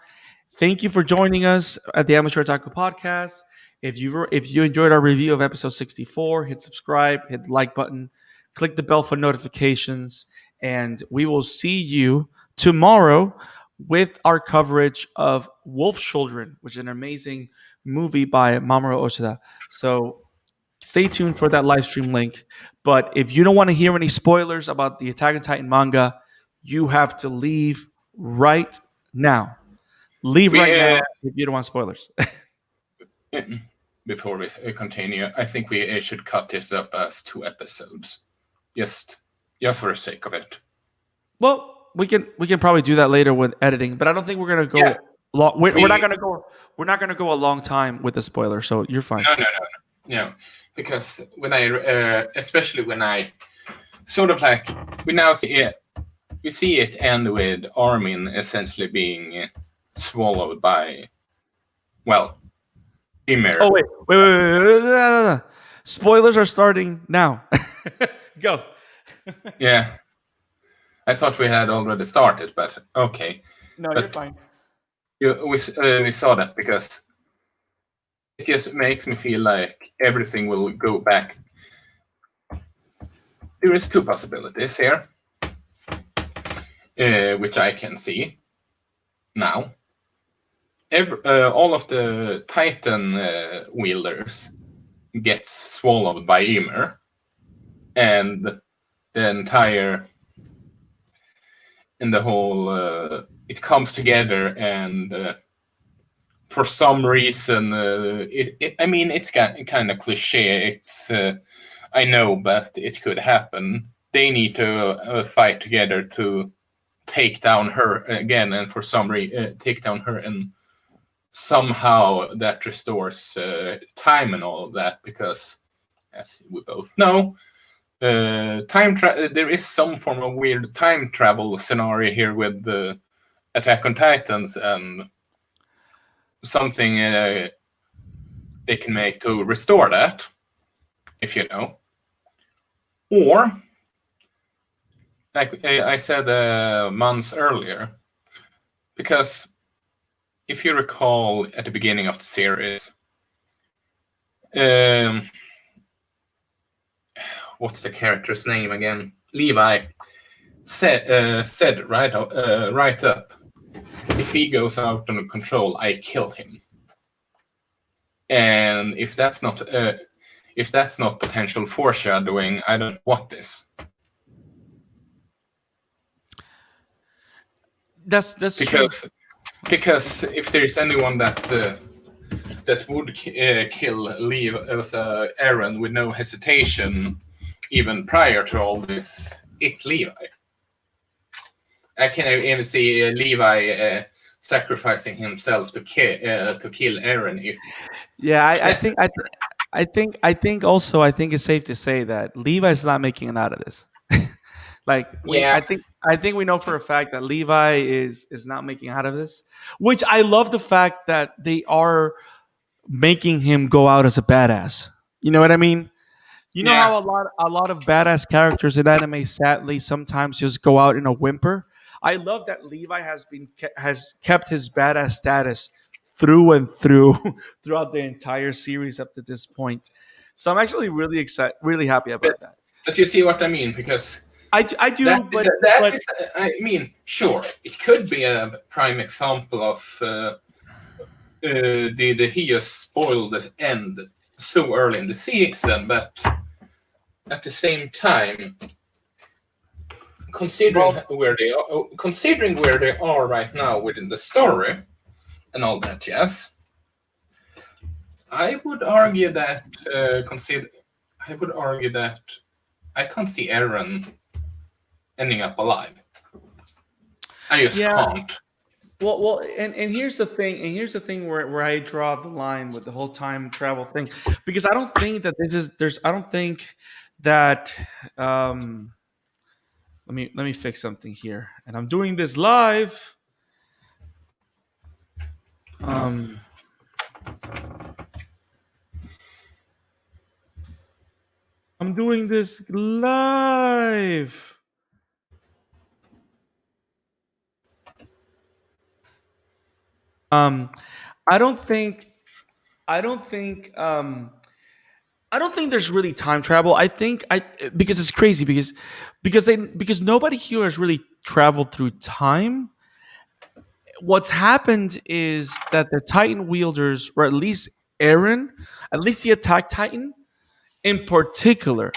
Thank you for joining us at the Amateur Otaku Podcast. If you enjoyed our review of episode 64, hit subscribe, hit the like button, click the bell for notifications, and we will see you tomorrow with our coverage of Wolf Children, which is an amazing movie by Mamoru Oshida. So stay tuned for that live stream link. But if you don't want to hear any spoilers about the Attack on Titan manga, you have to leave right now. Leave right We now if you don't want spoilers. before we continue, I think we should cut this up as 2 episodes, just for the sake of it. Well, we can probably do that later with editing, but I don't think we're gonna go Yeah. long. We're not gonna go. We're not gonna go a long time with the spoiler, so you're fine. No, because when especially when I sort of like we now see it end with Armin essentially being swallowed by, well, Ymir. Oh wait. Spoilers are starting now. Go. Yeah, I thought we had already started, but okay. No, But you're fine. we saw that because it just makes me feel like everything will go back. There is 2 possibilities here, which I can see now. All of the Titan wielders gets swallowed by Ymir, and the entire and the whole it comes together, and for some reason I mean, it's kind of cliche. It's I know, but it could happen. They need to fight together to take down her again, and for some reason take down her, and somehow that restores time and all of that, because as we both know, there is some form of weird time travel scenario here with the Attack on Titans, and something they can make to restore that, if you know. Or, like I said months earlier, because if you recall at the beginning of the series, what's the character's name again? Levi said right up, if he goes out of control, I kill him. And if that's not potential foreshadowing, I don't want this. That's because if there is anyone that would kill Eren with no hesitation, even prior to all this, it's Levi. I can even see Levi sacrificing himself to kill Eren if Yeah, necessary. I think also I think it's safe to say that Levi's not making it out of this. Like Yeah, I think we know for a fact that Levi is not making out of this, which I love the fact that they are making him go out as a badass. You know what I mean? You know yeah. how a lot of badass characters in anime sadly sometimes just go out in a whimper. I love that Levi has kept his badass status through and through throughout the entire series up to this point. So I'm actually really excited, really happy But about that. but you see what I mean, because I do, that but is I mean, sure, it could be a prime example of did he just spoil the end so early in the season, but at the same time, well, considering where they are right now within the story and all that, yes, I would argue that I would argue that I can't see Eren ending up alive. I just yeah. can't. And here's the thing, where I draw the line with the whole time travel thing, because I don't think that I don't think that um let me fix something here, and I'm doing this live. Um, I'm doing this live. Um, I don't think I don't think I don't think there's really time travel. I think I because it's crazy because nobody here has really traveled through time. What's happened is that the Titan wielders, or at least Eren, at least the Attack Titan in particular,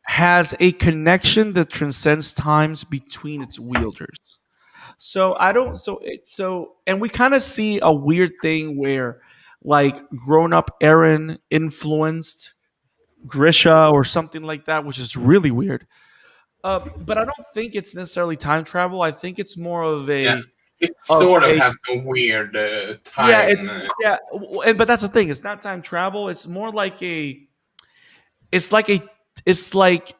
has a connection that transcends times between its wielders. So I don't. So it. So and we kind of see a weird thing where, like, grown up Eren influenced Grisha or something like that, which is really weird. But I don't think it's necessarily time travel. I think it's more Yeah, it of sort of a has some weird yeah, time. yeah. But that's the thing. It's not time travel. It's more like a. It's like a. It's like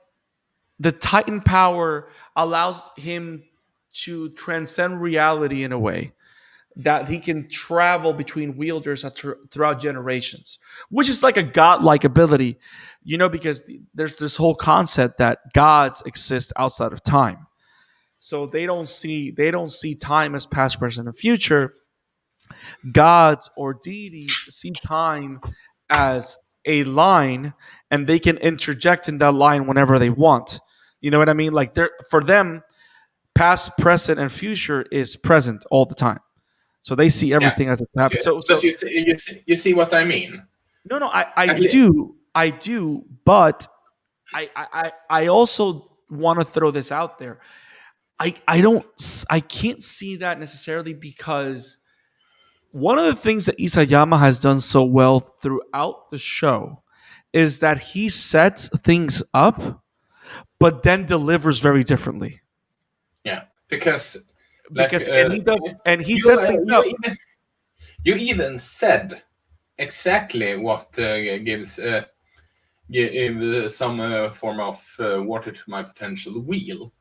the Titan power allows him to transcend reality in a way that he can travel between wielders throughout generations, which is like a godlike ability, because there's this whole concept that gods exist outside of time. So they don't see time as past, present, and future. Gods or deities see time as a line, and they can interject in that line whenever they want. You know what I mean? Like for them, past, present, and future is present all the time. So they see Yeah, everything as it but happens. So you see what I mean. no, no, I At least, do, but I also want to throw this out there. I can't see that necessarily because one of the things that Isayama has done so well throughout the show is that he sets things up, but then delivers very differently. yeah, because like Because and he does and he you sets things up. you even said exactly what give some form of water to my potential wheel,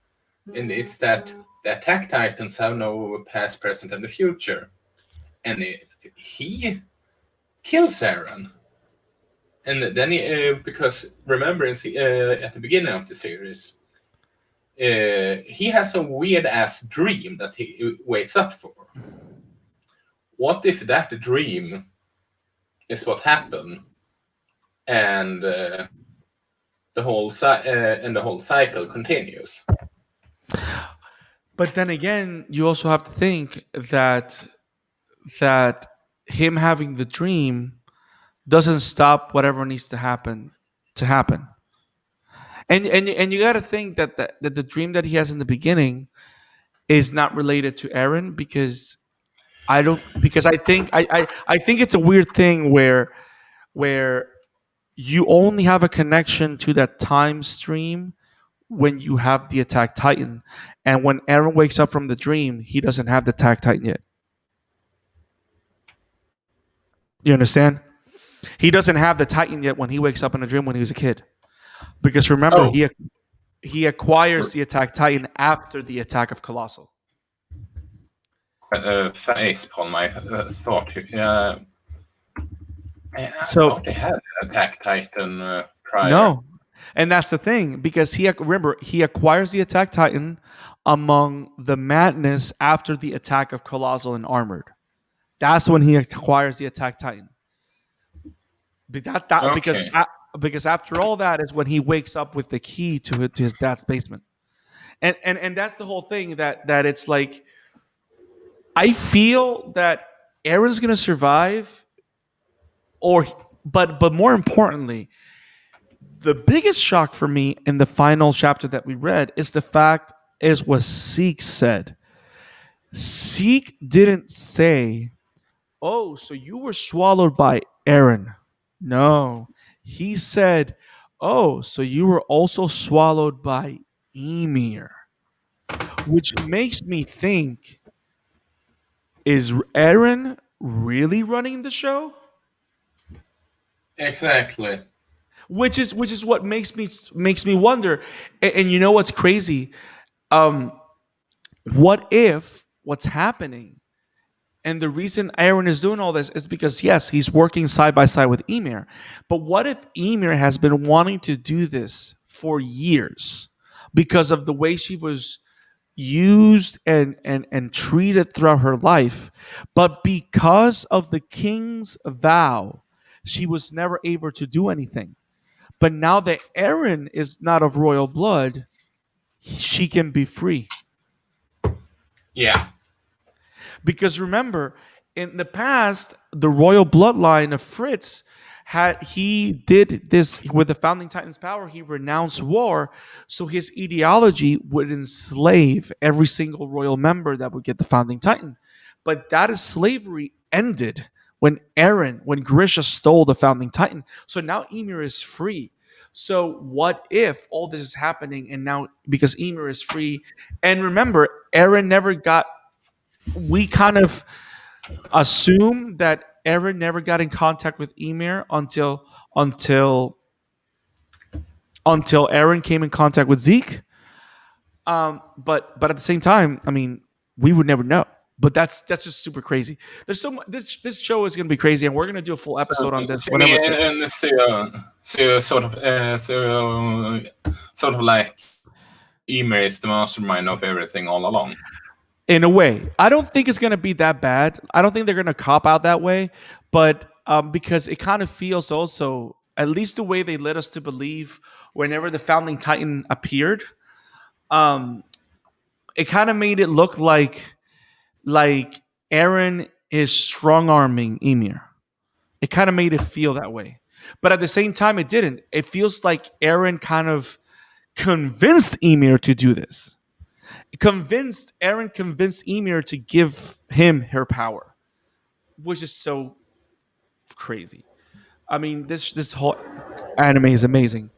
and it's that the attack titans have no past, present, and the future. And if he kills Eren, and then because remember at the beginning of the series, he has a weird ass dream that he wakes up for. What if that dream is what happened, and the whole cycle continues? But then again, you also have to think that him having the dream doesn't stop whatever needs to happen. And you got to think that the dream that he has in the beginning is not related to Aaron because I think it's a weird thing where you only have a connection to that time stream when you have the attack Titan, and when Eren wakes up from the dream, he doesn't have the attack Titan yet. You understand? He doesn't have the Titan yet when he wakes up in a dream when he was a kid. Because remember, Oh, he acquires the attack Titan after the attack of Colossal. face upon my thought. I So thought they had an Attack Titan prior. no, and that's the thing because remember he acquires the attack Titan among the madness after the attack of Colossal and Armored. That's when he acquires the attack Titan. Okay. Because after all that is when he wakes up with the key to his dad's basement, and that's the whole thing that it's like I feel that Eren's gonna survive, but more importantly, the biggest shock for me in the final chapter that we read is the fact is what Zeke said. Zeke didn't say, "Oh, so you were swallowed by Eren." No, he said, "Oh, so you were also swallowed by Emir," which makes me think: is Eren really running the show? Exactly. Which is what makes me wonder. And you know what's crazy? What if what's happening and the reason Eren is doing all this is because yes, he's working side by side with Emir. But what if Emir has been wanting to do this for years because of the way she was used and treated throughout her life, but because of the king's vow, she was never able to do anything. But now that Eren is not of royal blood, she can be free. Yeah. Because remember, in the past, the royal bloodline of Fritz he did this with the founding Titan's power. He renounced war, so his ideology would enslave every single royal member that would get the founding Titan. But that slavery ended when Grisha stole the founding Titan. So now Ymir is free. So what if all this is happening and now because Ymir is free, and remember, Eren never got. We kind of assume that Eren never got in contact with Ymir until Eren came in contact with Zeke. But at the same time, I mean, we would never know. But that's just super crazy. There's so much. This show is gonna be crazy, and we're gonna do a full episode on this whenever. So sort of like Ymir is the mastermind of everything all along. In a way, I don't think it's gonna be that bad. I don't think they're gonna cop out that way, but because it kind of feels also, at least the way they led us to believe, whenever the founding Titan appeared, um, it kind of made it look like Eren is strong arming Ymir. It kind of made it feel that way, but at the same time, it didn't. It feels like Eren kind of convinced Ymir to do this. Eren convinced Ymir to give him her power, which is so crazy. I mean, this whole anime is amazing.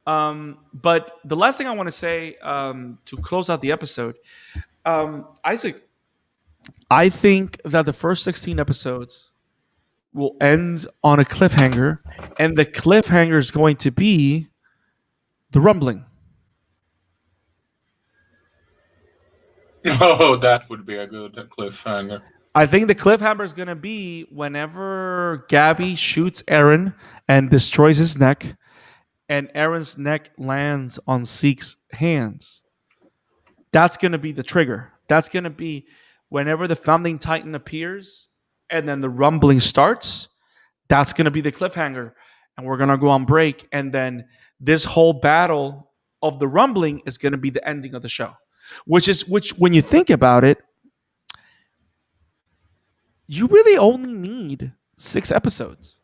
But the last thing I want to say to close out the episode, Isaac, I think that the first 16 episodes will end on a cliffhanger, and the cliffhanger is going to be the rumbling. Oh, that would be a good cliffhanger. I think the cliffhanger is going to be whenever Gabby shoots Eren and destroys his neck, and Eren's neck lands on Zeke's hands. That's going to be the trigger. That's going to be whenever the founding Titan appears and then the rumbling starts. That's going to be the cliffhanger. And we're going to go on break. And then this whole battle of the rumbling is going to be the ending of the show, which when you think about it, you really only need 6 episodes.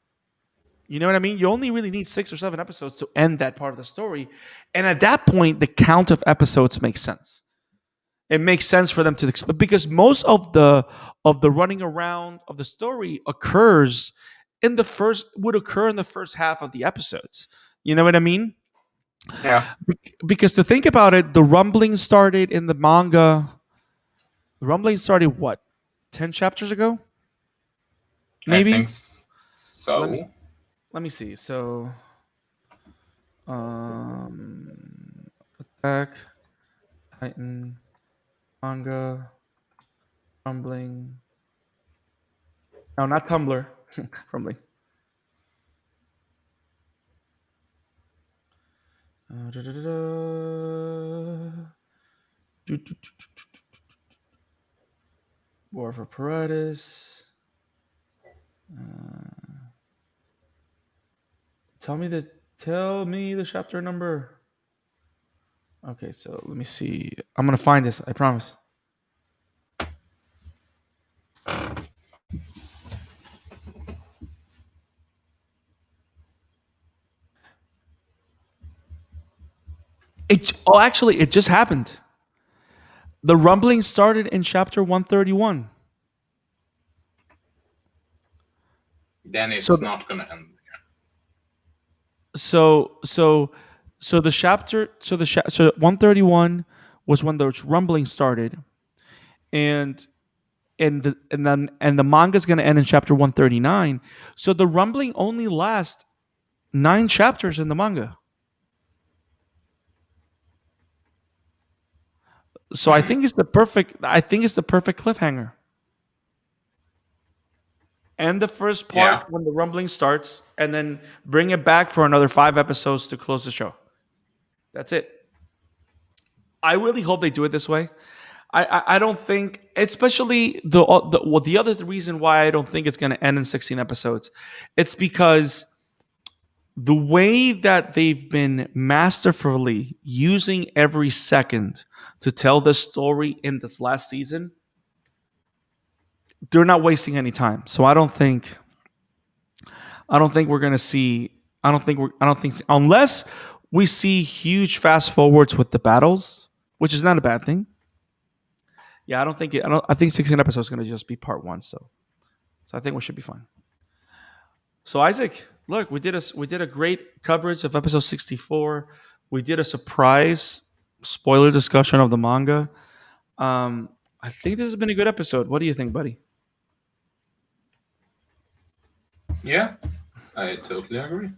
You know what I mean? You only really need 6 or 7 episodes to end that part of the story. And at that point, the count of episodes makes sense. It makes sense for them to, because most of the running around of the story would occur in the first half of the episodes. You know what I mean? Yeah, Because to think about it, the rumbling started in the manga. The rumbling started what, 10 chapters ago, I think maybe. Let me so. let me see. So, Attack Titan manga rumbling. No, not Tumblr. Rumbling. War for Paradis. Tell me the chapter number. Okay, so let me see. I'm gonna find this. I promise. Actually, it just happened. The rumbling started in chapter 131. Then So it's not gonna end. so so so the chapter so 131 was when the rumbling started, and the manga is going to end in chapter 139. So the rumbling only lasts 9 chapters in the manga. So I think it's the perfect cliffhanger. And the first part Yeah, when the rumbling starts, and then bring it back for another 5 episodes to close the show. That's it. I really hope they do it this way. I don't think, especially the other reason why I don't think it's going to end in 16 episodes, it's because the way that they've been masterfully using every second to tell the story in this last season, they're not wasting any time. So I don't think we're gonna see. I don't think unless we see huge fast forwards with the battles, which is not a bad thing. Yeah, I don't think it. I don't. I think 16 episodes is gonna just be part one. So I think we should be fine. So Isaac, look, we did a great coverage of episode 64. We did a surprise spoiler discussion of the manga. Um, I think this has been a good episode. What do you think, buddy? yeah, I totally agree.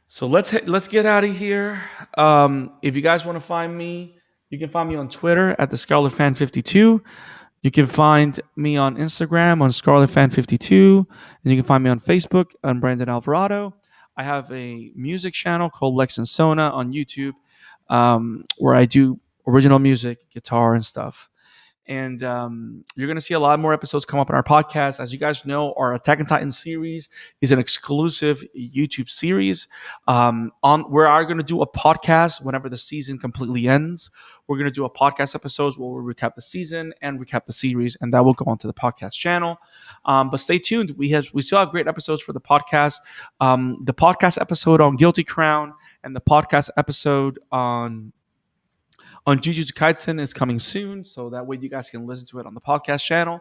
So let's get out of here. If you guys want to find me, you can find me on Twitter at the Scarlet Fan 52. You can find me on Instagram on Scarlet Fan 52, and you can find me on Facebook on Brandon Alvarado. I have a music channel called Lex and Sona on YouTube, where I do original music, guitar, and stuff. And you're going to see a lot more episodes come up in our podcast. As you guys know, our Attack on Titan series is an exclusive YouTube series. On we are going to do a podcast whenever the season completely ends. We're going to do a podcast episodes where we recap the season and recap the series, and that will go onto the podcast channel. But stay tuned. We still have great episodes for the podcast. The podcast episode on Guilty Crown and the podcast episode on Jujutsu Kaisen is coming soon, so that way you guys can listen to it on the podcast channel.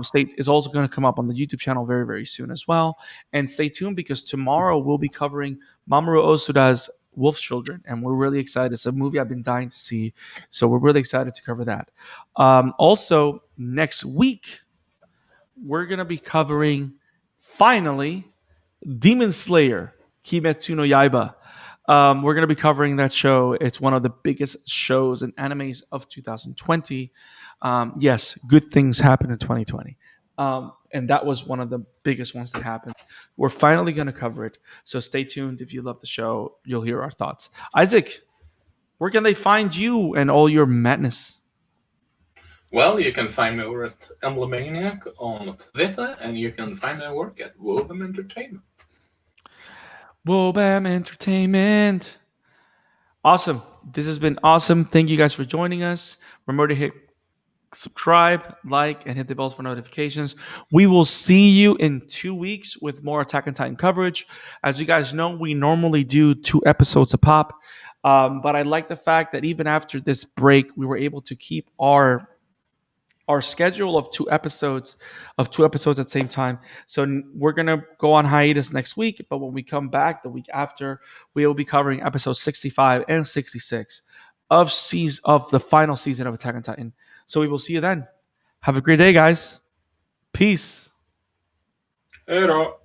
State is also going to come up on the YouTube channel very, very soon as well. And stay tuned because tomorrow we'll be covering Mamoru Osuda's Wolf Children, and we're really excited. It's a movie I've been dying to see, so we're really excited to cover that. Also, next week we're going to be covering finally Demon Slayer, Kimetsu no Yaiba. We're going to be covering that show. It's one of the biggest shows and animes of 2020. Yes, good things happened in 2020. And that was one of the biggest ones that happened. We're finally going to cover it. So stay tuned. If you love the show, you'll hear our thoughts. Isaac, where can they find you and all your madness? Well, you can find me over at Emblemaniac on Twitter, and you can find my work at Woven Entertainment. Wobam Entertainment. Awesome. This has been awesome. Thank you guys for joining us. Remember to hit subscribe, like, and hit the bells for notifications. We will see you in 2 weeks with more Attack on Titan coverage. As you guys know, we normally do 2 episodes a pop. But I like the fact that even after this break, we were able to keep our our schedule of two episodes at the same time. So we're gonna go on hiatus next week, but when we come back the week after, we will be covering episodes 65 and 66 of the final season of Attack on Titan. So we will see you then. Have a great day, guys. Peace. Hej då!